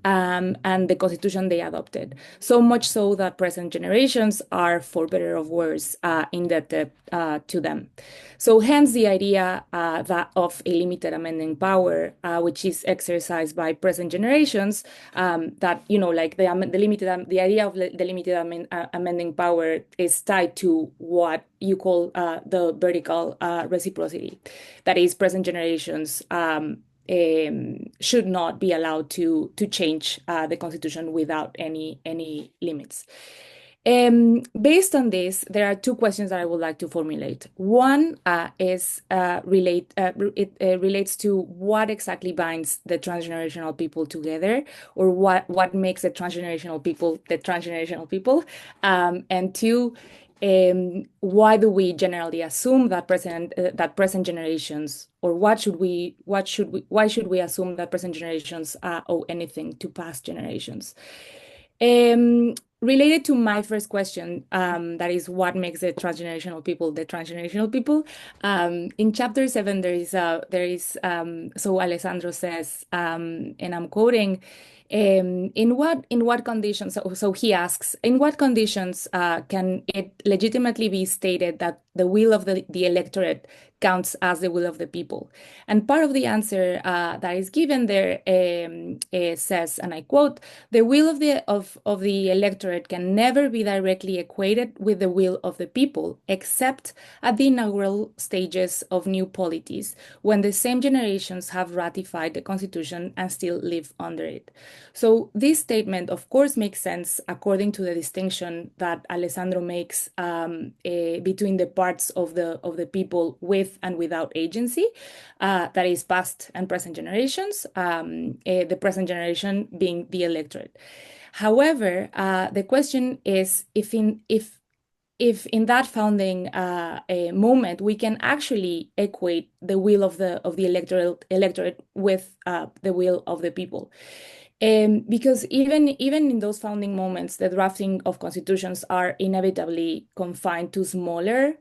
and the constitution they adopted. So much so that present generations are, for better or worse, indebted to them. So hence the idea that of a limited amending power, which is exercised by present generations, that, you know, like the idea of the limited amending power is tied to what you call the vertical reciprocity. That is, present generations should not be allowed to change the constitution without any limits. Based on this, there are two questions that I would like to formulate. One relates to what exactly binds the transgenerational people together, or what makes the transgenerational people, and two, why do we generally assume that present generations, or why should we assume that present generations owe anything to past generations? related to my first question, that is what makes the transgenerational people the transgenerational people. In chapter 7, so Alessandro says, and I'm quoting, in what conditions, so he asks, in what conditions can it legitimately be stated that the will of the electorate counts as the will of the people? And part of the answer that is given there says, and I quote, the will of the electorate can never be directly equated with the will of the people, except at the inaugural stages of new polities, when the same generations have ratified the Constitution and still live under it. So this statement, of course, makes sense according to the distinction that Alessandro makes between the parts of the people with and without agency, that is past and present generations, the present generation being the electorate. However, the question is if in that founding moment we can actually equate the will of the electorate with the will of the people. Because even in those founding moments, the drafting of constitutions are inevitably confined to smaller,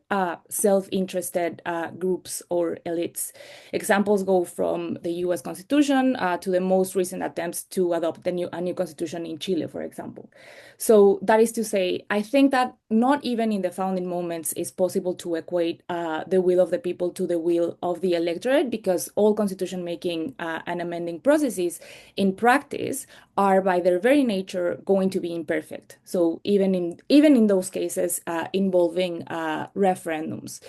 self-interested groups or elites. Examples go from the U.S. Constitution to the most recent attempts to adopt a new constitution in Chile, for example. So that is to say, I think that not even in the founding moments is possible to equate the will of the people to the will of the electorate, because all constitution making and amending processes in practice are by their very nature going to be imperfect. So even in those cases involving referendums.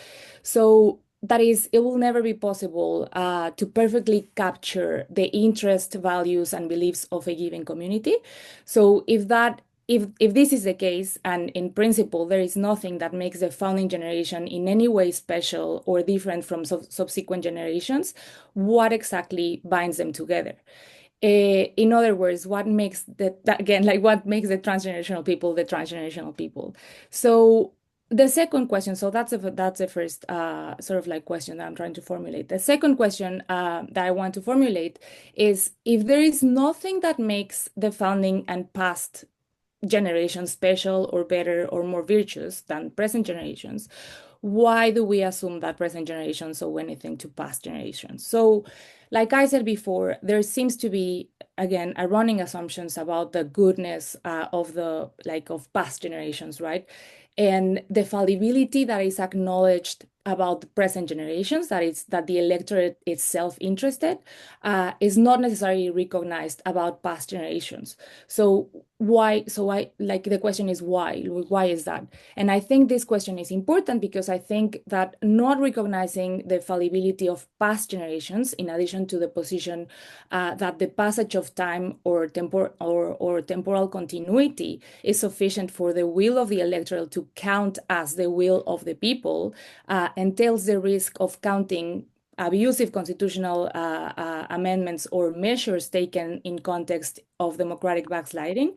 So that is, it will never be possible to perfectly capture the interests, values, and beliefs of a given community. So if this is the case, and in principle there is nothing that makes the founding generation in any way special or different from subsequent generations, what exactly binds them together? In other words, what makes what makes the transgenerational people the transgenerational people? So the second question, so that's the first sort of like question that I'm trying to formulate. The second question that I want to formulate is, if there is nothing that makes the founding and past generations special or better or more virtuous than present generations, why do we assume that present generations owe anything to past generations? So, like I said before, there seems to be, again, a running assumptions about the goodness of past generations, right? And the fallibility that is acknowledged about the present generations, that the electorate is self-interested, is not necessarily recognized about past generations. So the question is why? Why is that? And I think this question is important because I think that not recognizing the fallibility of past generations, in addition to the position that the passage of time or temporal continuity is sufficient for the will of the electorate to count as the will of the people, entails the risk of counting abusive constitutional amendments or measures taken in context of democratic backsliding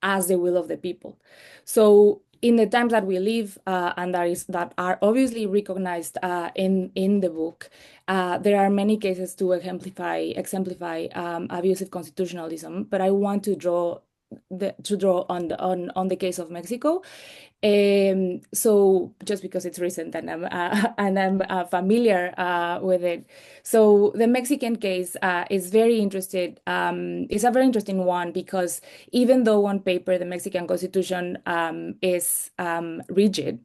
as the will of the people. So in the times that we live, and that are obviously recognized in the book, there are many cases to exemplify abusive constitutionalism. But I want to draw on the case of Mexico. So just because it's recent and I'm familiar with it. So the Mexican case is very interested. It's a very interesting one because even though on paper the Mexican Constitution is rigid,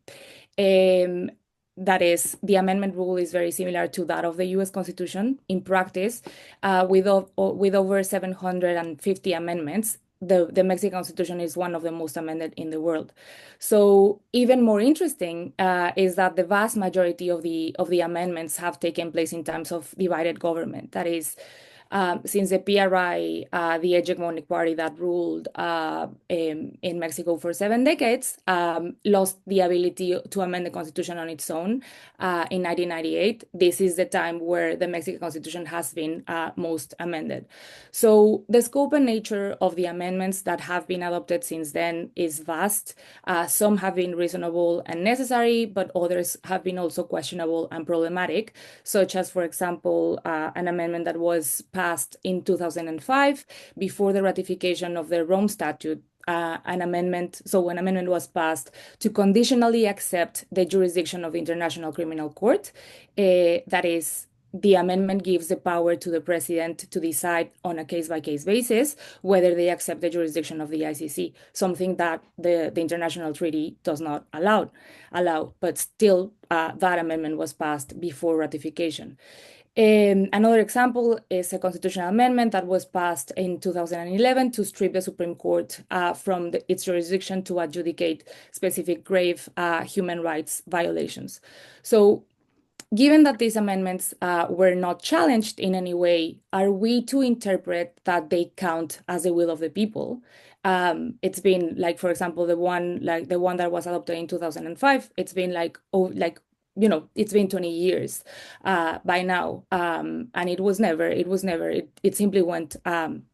that is, the amendment rule is very similar to that of the U.S. Constitution. In practice, with over 750 amendments, the Mexican Constitution is one of the most amended in the world. So even more interesting is that the vast majority of the amendments have taken place in times of divided government. That is, since the PRI, the hegemonic party that ruled in Mexico for 7 decades, lost the ability to amend the Constitution on its own in 1998. This is the time where the Mexican Constitution has been most amended. So the scope and nature of the amendments that have been adopted since then is vast. Some have been reasonable and necessary, but others have been also questionable and problematic, such as, for example, an amendment that was passed in 2005 before the ratification of the Rome Statute an amendment. So an amendment was passed to conditionally accept the jurisdiction of the International Criminal Court. That is, the amendment gives the power to the president to decide on a case-by-case basis whether they accept the jurisdiction of the ICC, something that the international treaty does not allow. But still, that amendment was passed before ratification. Another example is a constitutional amendment that was passed in 2011 to strip the Supreme Court from its jurisdiction to adjudicate specific grave human rights violations. So, given that these amendments were not challenged in any way, are we to interpret that they count as the will of the people? It's been like, for example, the one that was adopted in 2005. It's been it's been 20 years by now, and it simply went,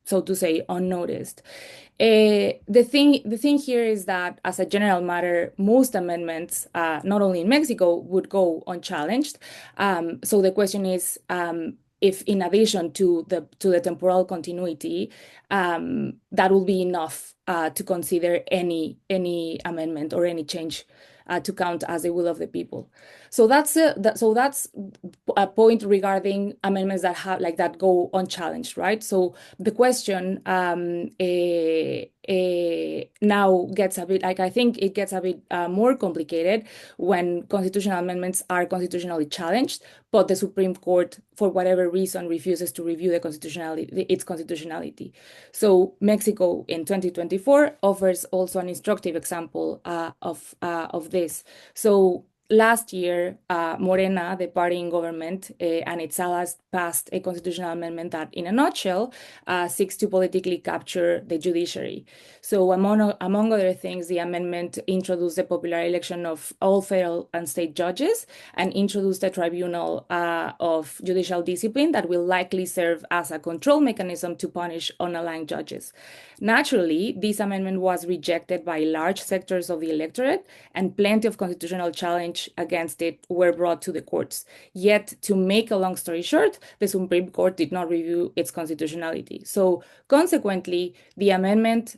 so to say, unnoticed. The thing here is that, as a general matter, most amendments, not only in Mexico, would go unchallenged. So the question is, if in addition to the temporal continuity, that will be enough to consider any amendment or any change to count as the will of the people. So that's a point regarding amendments that go unchallenged, right? So the question now gets a bit, I think it gets a bit more complicated when constitutional amendments are constitutionally challenged, but the Supreme Court, for whatever reason, refuses to review its constitutionality. So Mexico in 2024 offers also an instructive example of this. So last year, Morena, the party in government, and its allies passed a constitutional amendment that, in a nutshell, seeks to politically capture the judiciary. So among other things, the amendment introduced the popular election of all federal and state judges and introduced a tribunal of judicial discipline that will likely serve as a control mechanism to punish unaligned judges. Naturally, this amendment was rejected by large sectors of the electorate, and plenty of constitutional challenge against it were brought to the courts. Yet, to make a long story short, the Supreme Court did not review its constitutionality. So, consequently, the amendment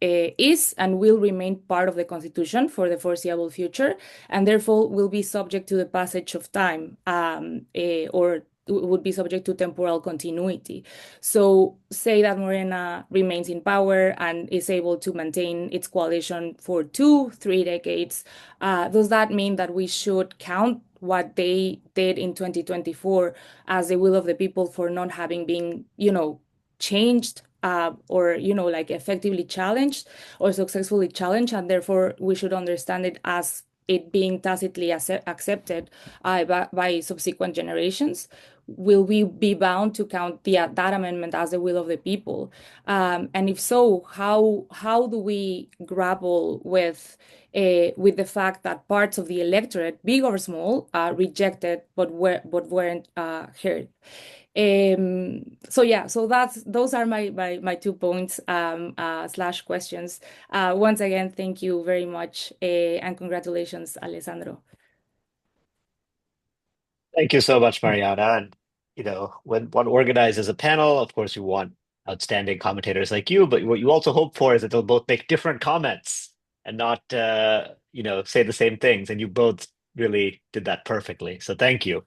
is and will remain part of the Constitution for the foreseeable future, and therefore will be subject to the passage of time, or would be subject to temporal continuity. So say that Morena remains in power and is able to maintain its coalition for 2-3 decades. Does that mean that we should count what they did in 2024 as the will of the people for not having been, changed or, effectively challenged or successfully challenged, and therefore we should understand it as it being tacitly accepted by subsequent generations? Will we be bound to count that amendment as the will of the people? And if so, how do we grapple with the fact that parts of the electorate, big or small, rejected but weren't heard? So those are my 2 points / questions. Once again, thank you very much, and congratulations, Alessandro. Thank you so much, Mariana. And when one organizes a panel, of course, you want outstanding commentators like you, but what you also hope for is that they'll both make different comments and not say the same things. And you both really did that perfectly. So thank you.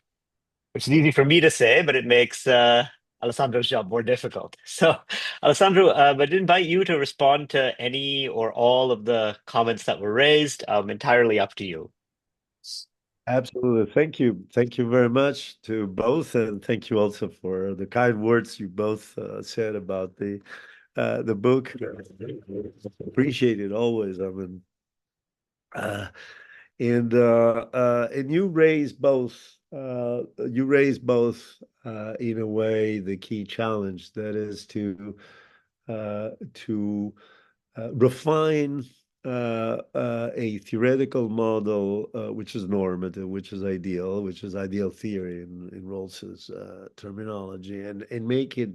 Which is easy for me to say, but it makes Alessandro's job more difficult. So, Alessandro, I'd invite you to respond to any or all of the comments that were raised. Entirely up to you. Absolutely. Thank you. Thank you very much to both, and thank you also for the kind words you both said about the book. Appreciate it always. I mean, and you raise both. In a way the key challenge, that is to refine a theoretical model which is normative, which is ideal theory in Rawls's terminology, and make it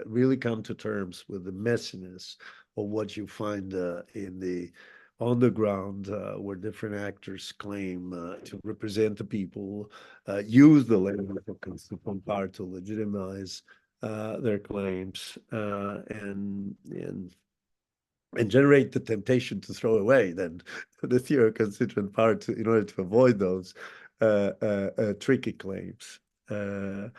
really come to terms with the messiness of what you find on the ground, where different actors claim to represent the people, use the language of constituent power to legitimize their claims, and and generate the temptation to throw away then the theory of constituent power in order to avoid those tricky claims. And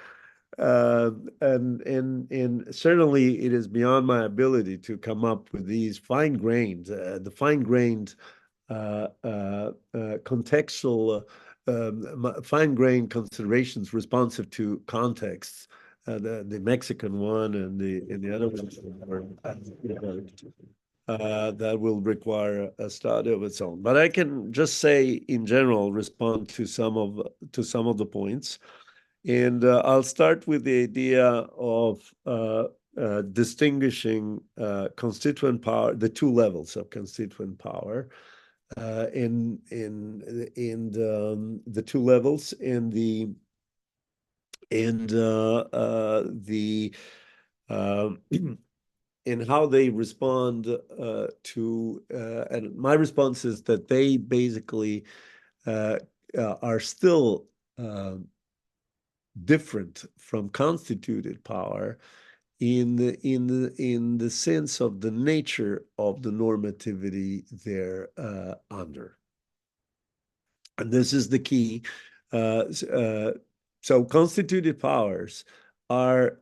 certainly it is beyond my ability to come up with these fine-grained, the fine-grained contextual, fine-grained considerations responsive to contexts. The Mexican one and the other ones that will require a study of its own. But I can just say, in general, respond to some of the points. And I'll start with the idea of distinguishing constituent power, the two levels of constituent power, in the two levels in the in how they respond to, and my response is that they basically are still different from constituted power in the sense of the nature of the normativity they're under. And this is the key. So constituted powers are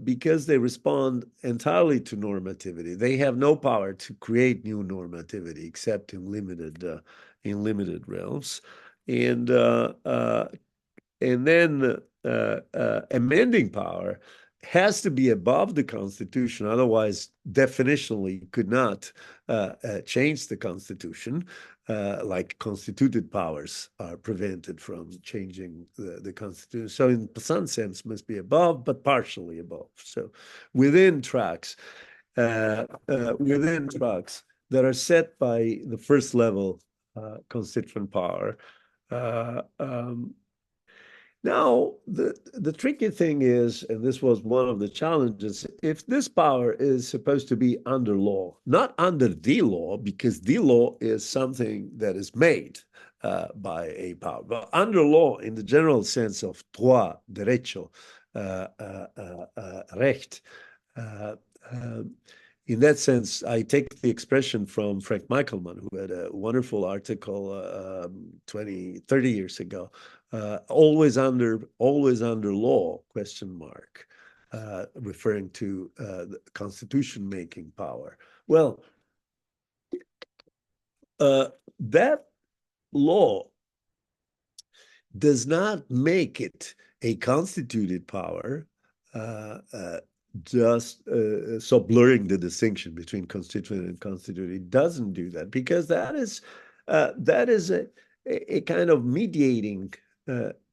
because they respond entirely to normativity. They have no power to create new normativity except in limited realms. And then amending power has to be above the Constitution, otherwise, definitionally, could not change the Constitution, like constituted powers are prevented from changing the Constitution. So in some sense, must be above, but partially above. So within tracks that are set by the first level constituent power. Now, the tricky thing is, and this was one of the challenges, if this power is supposed to be under law, not under the law, because the law is something that is made by a power, but under law in the general sense of droit, derecho, recht. In that sense, I take the expression from Frank Michelman, who had a wonderful article 20, 30 years ago, always under law, question mark, referring to the constitution-making power. Well, that law does not make it a constituted power, just so blurring the distinction between constituent and constituted. It doesn't do that, because that is a kind of mediating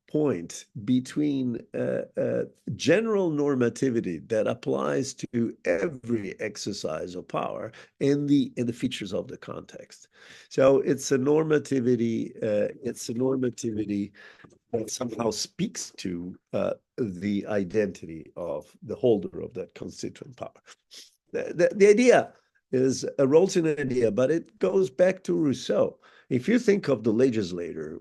point between general normativity that applies to every exercise of power and the features of the context. So it's a normativity. That somehow speaks to the identity of the holder of that constituent power. The idea is a Rawlsian idea, but it goes back to Rousseau. If you think of the legislator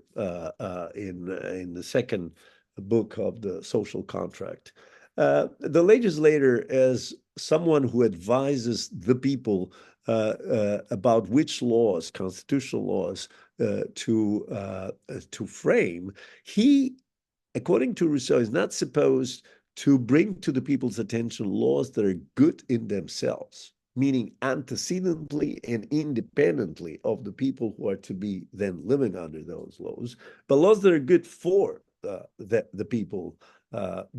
in the second book of the Social Contract, the legislator as someone who advises the people about which laws, constitutional laws, to frame, he, according to Rousseau, is not supposed to bring to the people's attention laws that are good in themselves, meaning antecedently and independently of the people who are to be then living under those laws, but laws that are good for the people.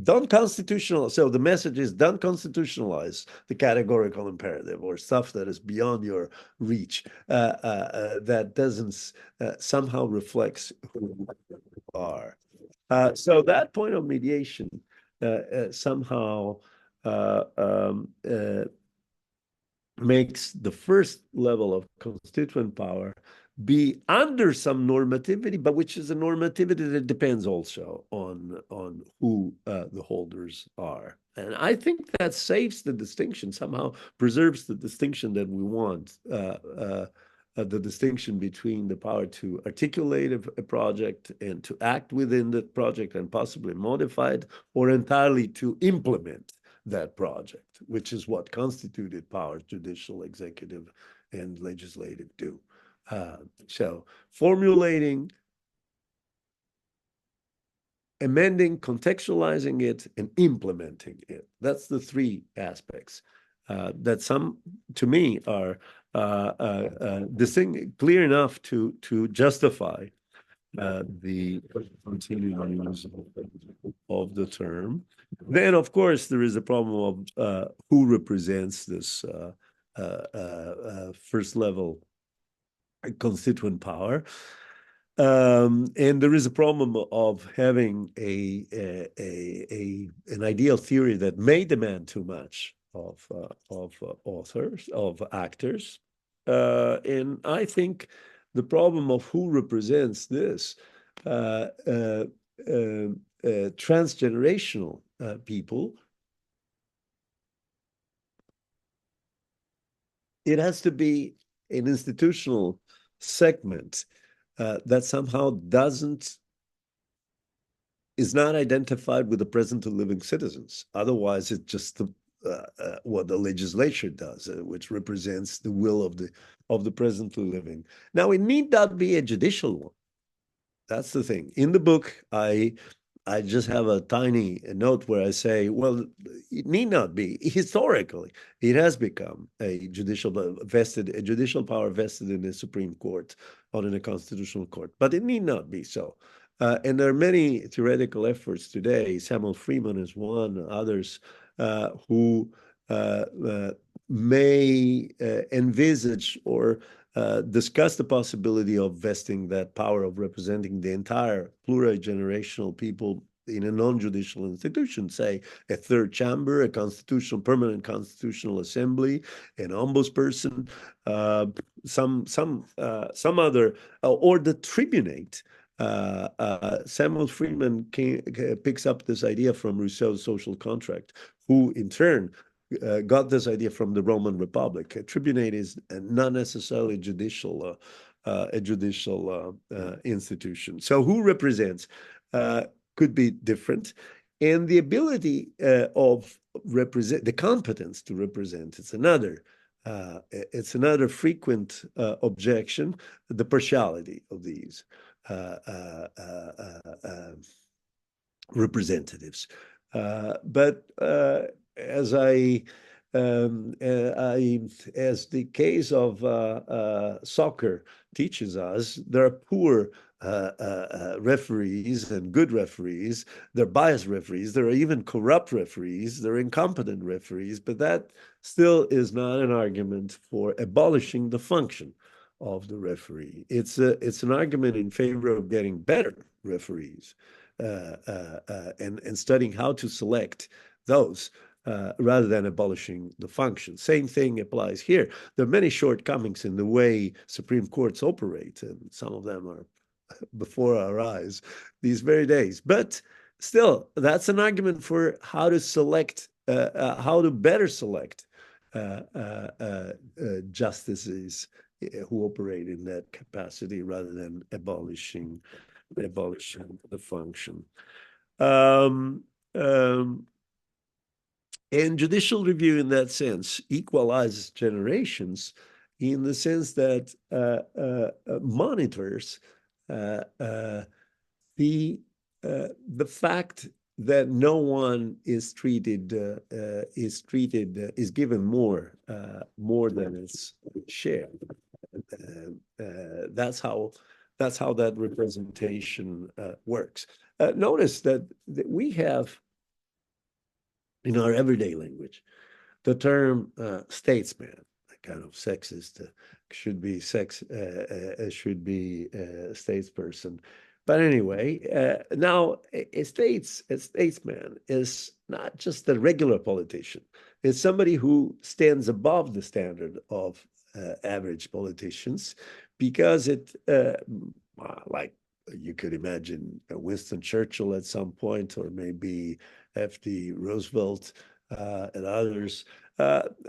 Don't constitutionalize. So the message is, don't constitutionalize the categorical imperative or stuff that is beyond your reach, that doesn't somehow reflects who you are. So that point of mediation somehow makes the first level of constituent power be under some normativity, but which is a normativity that depends also on who the holders are. And I think that saves the distinction, somehow preserves the distinction that we want, the distinction between the power to articulate a project and to act within the project and possibly modify it, or entirely to implement that project, which is what constituted powers, judicial, executive, and legislative do. So formulating, amending, contextualizing it, and implementing it. That's the three aspects that to me, are clear enough to justify the continuing use of the term. Then, of course, there is a problem of who represents this first level constituent power. And there is a problem of having an ideal theory that may demand too much of authors, of actors. And I think the problem of who represents this transgenerational people, it has to be an institutional segment that somehow is not identified with the presently living citizens. Otherwise, it's just what the legislature does, which represents the will of the presently living. Now, it need not be a judicial one. That's the thing. In the book, I just have a tiny note where I say, well, it need not be. Historically, it has become a judicial power vested in the Supreme Court or in a constitutional court, but it need not be so. And there are many theoretical efforts today. Samuel Freeman is one, others who may envisage or discuss the possibility of vesting that power of representing the entire plurigenerational people in a non-judicial institution, say a third chamber, a permanent constitutional assembly, an ombudsperson, some other, or the tribunate. Samuel Freeman picks up this idea from Rousseau's Social Contract, who in turn got this idea from the Roman Republic. A tribunate is not necessarily a judicial institution. So who represents could be different. And the ability of the competence to represent, it's another frequent objection, the partiality of these representatives. But as the case of soccer teaches us, there are poor referees and good referees. There are biased referees. There are even corrupt referees. There are incompetent referees. But that still is not an argument for abolishing the function of the referee. It's an argument in favor of getting better referees and studying how to select those rather than abolishing the function. Same thing applies here. There are many shortcomings in the way Supreme Courts operate, and some of them are before our eyes these very days. But still, that's an argument for how to select, how to better select justices who operate in that capacity rather than abolishing the function. And judicial review in that sense equalizes generations in the sense that monitors the fact that no one is given more than its share. That's how that representation works. Notice that we have in our everyday language the term statesman, kind of sexist, should be statesperson. But anyway, now a statesman is not just a regular politician. It's somebody who stands above the standard of average politicians, because like you could imagine Winston Churchill at some point, or maybe F.D. Roosevelt and others,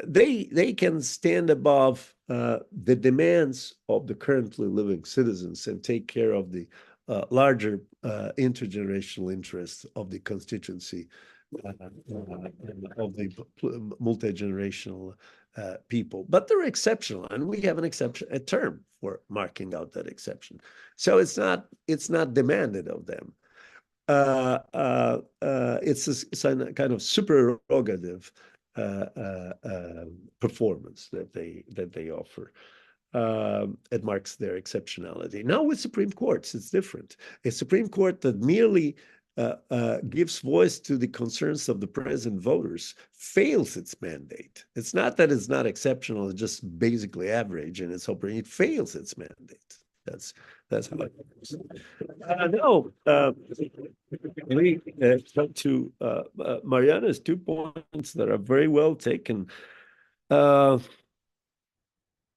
they can stand above the demands of the currently living citizens and take care of the larger intergenerational interests of the constituency of the multi-generational people. But they're exceptional, and we have a term for marking out that exception. So it's not demanded of them. It's a kind of supererogative performance that they offer. It marks their exceptionality. Now with Supreme Courts, it's different. A Supreme Court that merely gives voice to the concerns of the present voters fails its mandate. It's not that it's not exceptional, it's just basically average in its operation. It fails its mandate. That's how it works. Now, we come to Mariana's 2 points that are very well taken. Let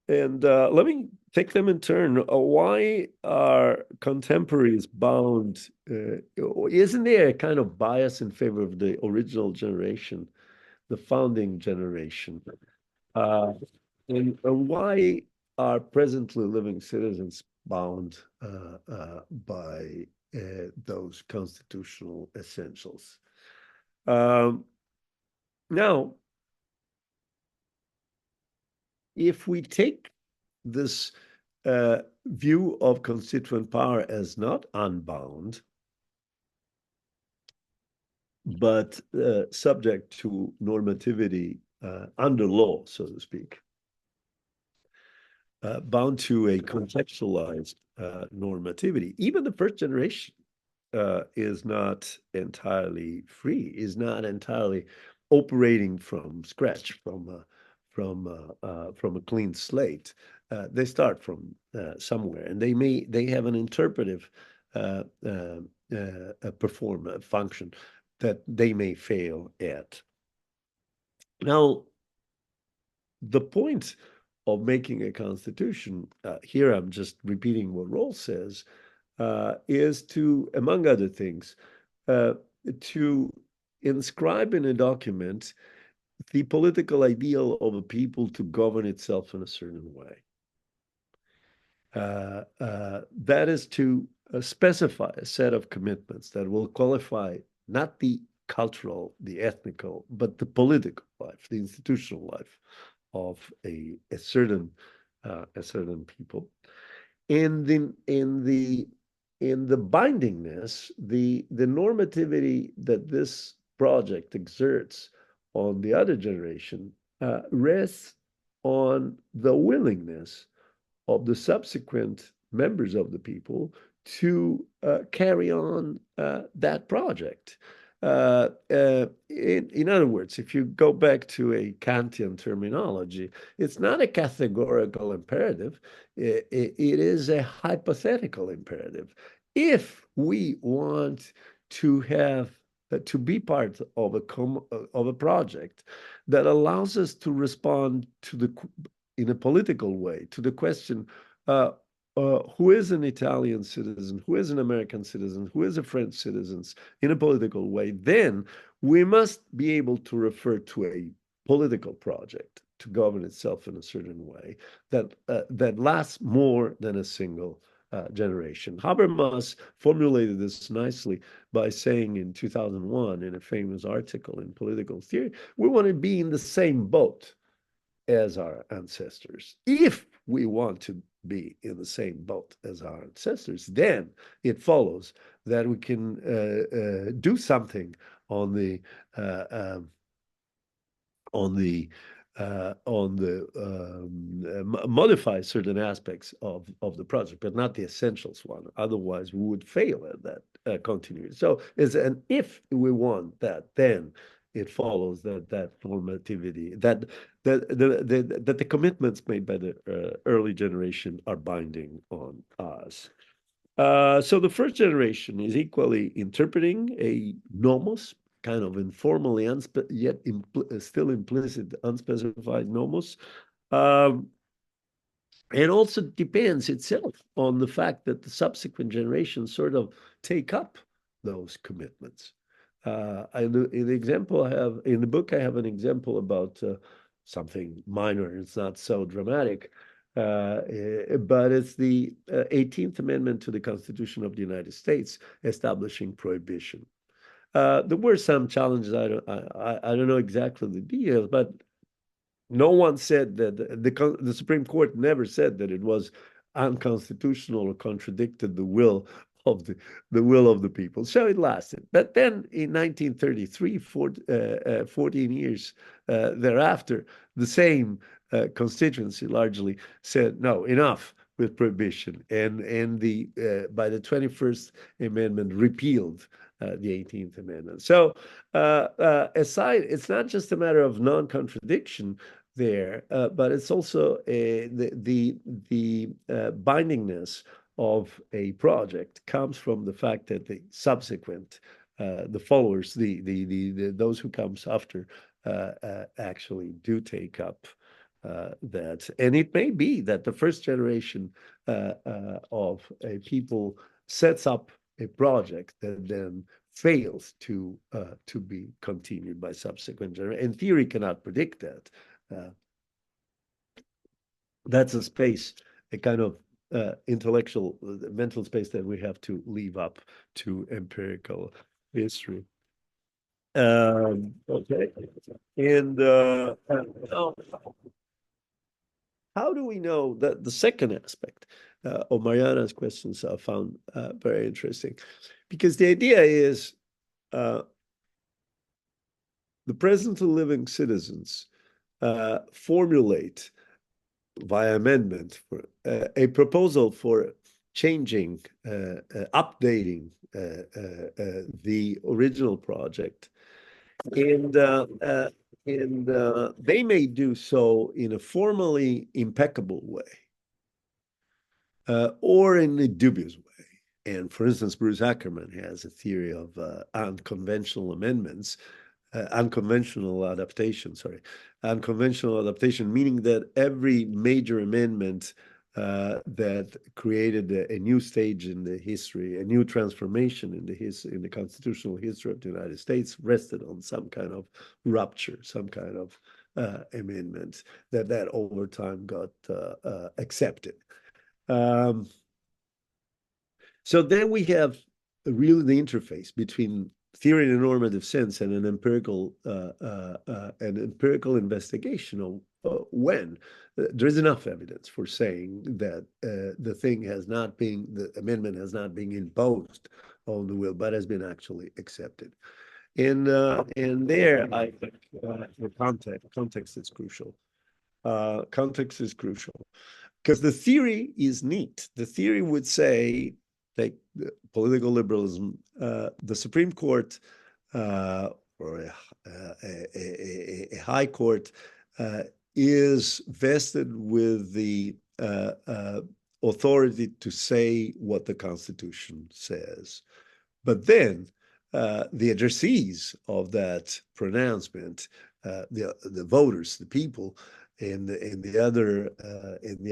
me take them in turn. Why are contemporaries bound? Isn't there a kind of bias in favor of the original generation, the founding generation? And why are presently living citizens bound by those constitutional essentials? Now, if we take this view of constituent power as not unbound, but subject to normativity under law, so to speak, bound to a contextualized normativity, even the first generation is not entirely free, is not entirely operating from scratch, from a clean slate. They start from somewhere, and they have an interpretive function that they may fail at. Now, the point of making a constitution, here I'm just repeating what Rawls says, is to, among other things, to inscribe in a document the political ideal of a people to govern itself in a certain way. That is to specify a set of commitments that will qualify not the cultural, the ethnical, but the political life, the institutional life of a certain people. In the bindingness, the normativity that this project exerts on the other generation rests on the willingness of the subsequent members of the people to carry on that project. In other words, if you go back to a Kantian terminology, it's not a categorical imperative. It is a hypothetical imperative. If we want to have to be part of a project that allows us to respond to in a political way to the question, who is an Italian citizen, who is an American citizen, who is a French citizen in a political way, then we must be able to refer to a political project to govern itself in a certain way that lasts more than a single generation. Habermas formulated this nicely by saying in 2001 in a famous article in Political Theory, we want to be in the same boat as our ancestors. If we want to be in the same boat as our ancestors, then it follows that we can do something modify certain aspects of the project, but not the essentials one. Otherwise, we would fail at that continuity. So, if we want that, then it follows that normativity, that the commitments made by the early generation are binding on us. So the first generation is equally interpreting a nomos, kind of informally, yet still implicit, unspecified nomos. It also depends itself on the fact that the subsequent generations sort of take up those commitments. In the book, I have an example about something minor. It's not so dramatic, but it's the 18th Amendment to the Constitution of the United States establishing prohibition. There were some challenges. I don't know exactly the details, but no one said that the Supreme Court never said that it was unconstitutional or contradicted the will of the will of the people. So it lasted. But then in 1933, 14 years thereafter, the same constituency largely said, no, enough with prohibition. And by the 21st Amendment repealed the 18th Amendment. So aside, it's not just a matter of non-contradiction there, but it's also the bindingness of a project comes from the fact that the subsequent, the followers, those who comes after, actually do take up that. And it may be that the first generation of a people sets up a project that then fails to be continued by subsequent generations. And theory cannot predict that. That's a space, a kind of intellectual, mental space that we have to leave up to empirical history. Okay. And how do we know that the second aspect of Mariana's questions I found very interesting? Because the idea is the presently living citizens formulate via amendment for a proposal for changing, updating the original project, and they may do so in a formally impeccable way, or in a dubious way. And for instance, Bruce Ackerman has a theory of unconventional amendments. Unconventional adaptation, meaning that every major amendment that created a new stage in the history, a new transformation in the constitutional history of the United States, rested on some kind of rupture, some kind of amendment that over time got accepted. So then we have really the interface between theory in a normative sense and an empirical investigation of when there is enough evidence for saying that the amendment has not been imposed on the will, but has been actually accepted. And there, I think the context is crucial. Context is crucial because the theory is neat. The theory would say, like political liberalism, the Supreme Court or a high court is vested with the authority to say what the Constitution says. But then the addressees of that pronouncement, the voters, the people, and the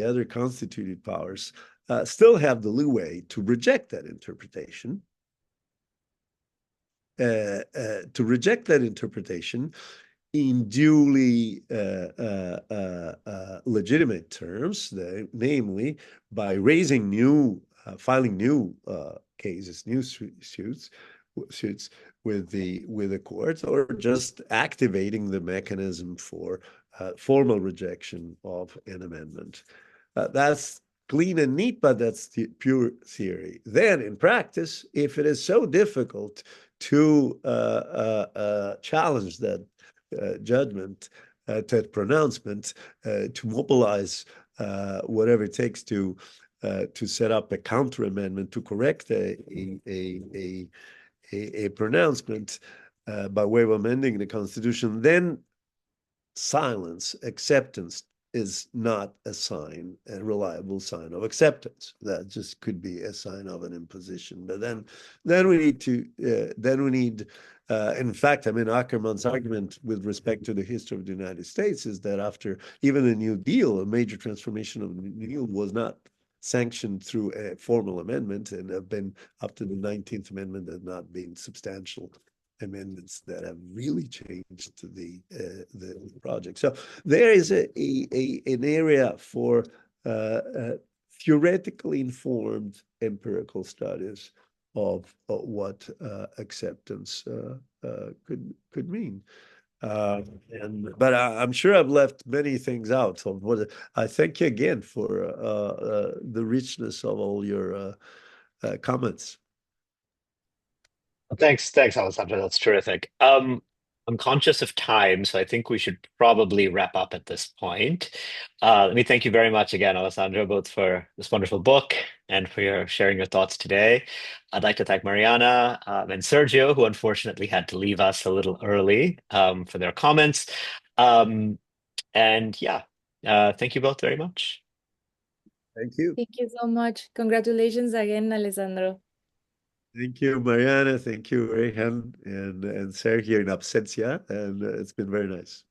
other constituted powers still have the leeway to reject that interpretation. In duly legitimate terms, namely by filing new cases, new suits with the courts, or just activating the mechanism for formal rejection of an amendment. That's clean and neat, but that's the pure theory. Then in practice, if it is so difficult to challenge that judgment, that pronouncement, to mobilize whatever it takes to set up a counter amendment to correct a pronouncement by way of amending the Constitution, then silence, acceptance is not a reliable sign of acceptance. That just could be a sign of an imposition. But then we need in fact, I mean, Ackerman's argument with respect to the history of the United States is that after even the New Deal, a major transformation of the New Deal was not sanctioned through a formal amendment, and have been up to the 19th Amendment have not been substantial amendments that have really changed the project. So there is an area for theoretically informed empirical studies of what acceptance could mean. But I'm sure I've left many things out. Of what I thank you again for the richness of all your comments. Thanks, Alessandro. That's terrific. I'm conscious of time, so I think we should probably wrap up at this point. Let me thank you very much again, Alessandro, both for this wonderful book and for your sharing your thoughts today. I'd like to thank Mariana and Sergio, who unfortunately had to leave us a little early for their comments. Um, and yeah, thank you both very much. Thank you. Thank you so much. Congratulations again, Alessandro. Thank you, Mariana. Thank you, Rehan and Sergio in absentia. And it's been very nice.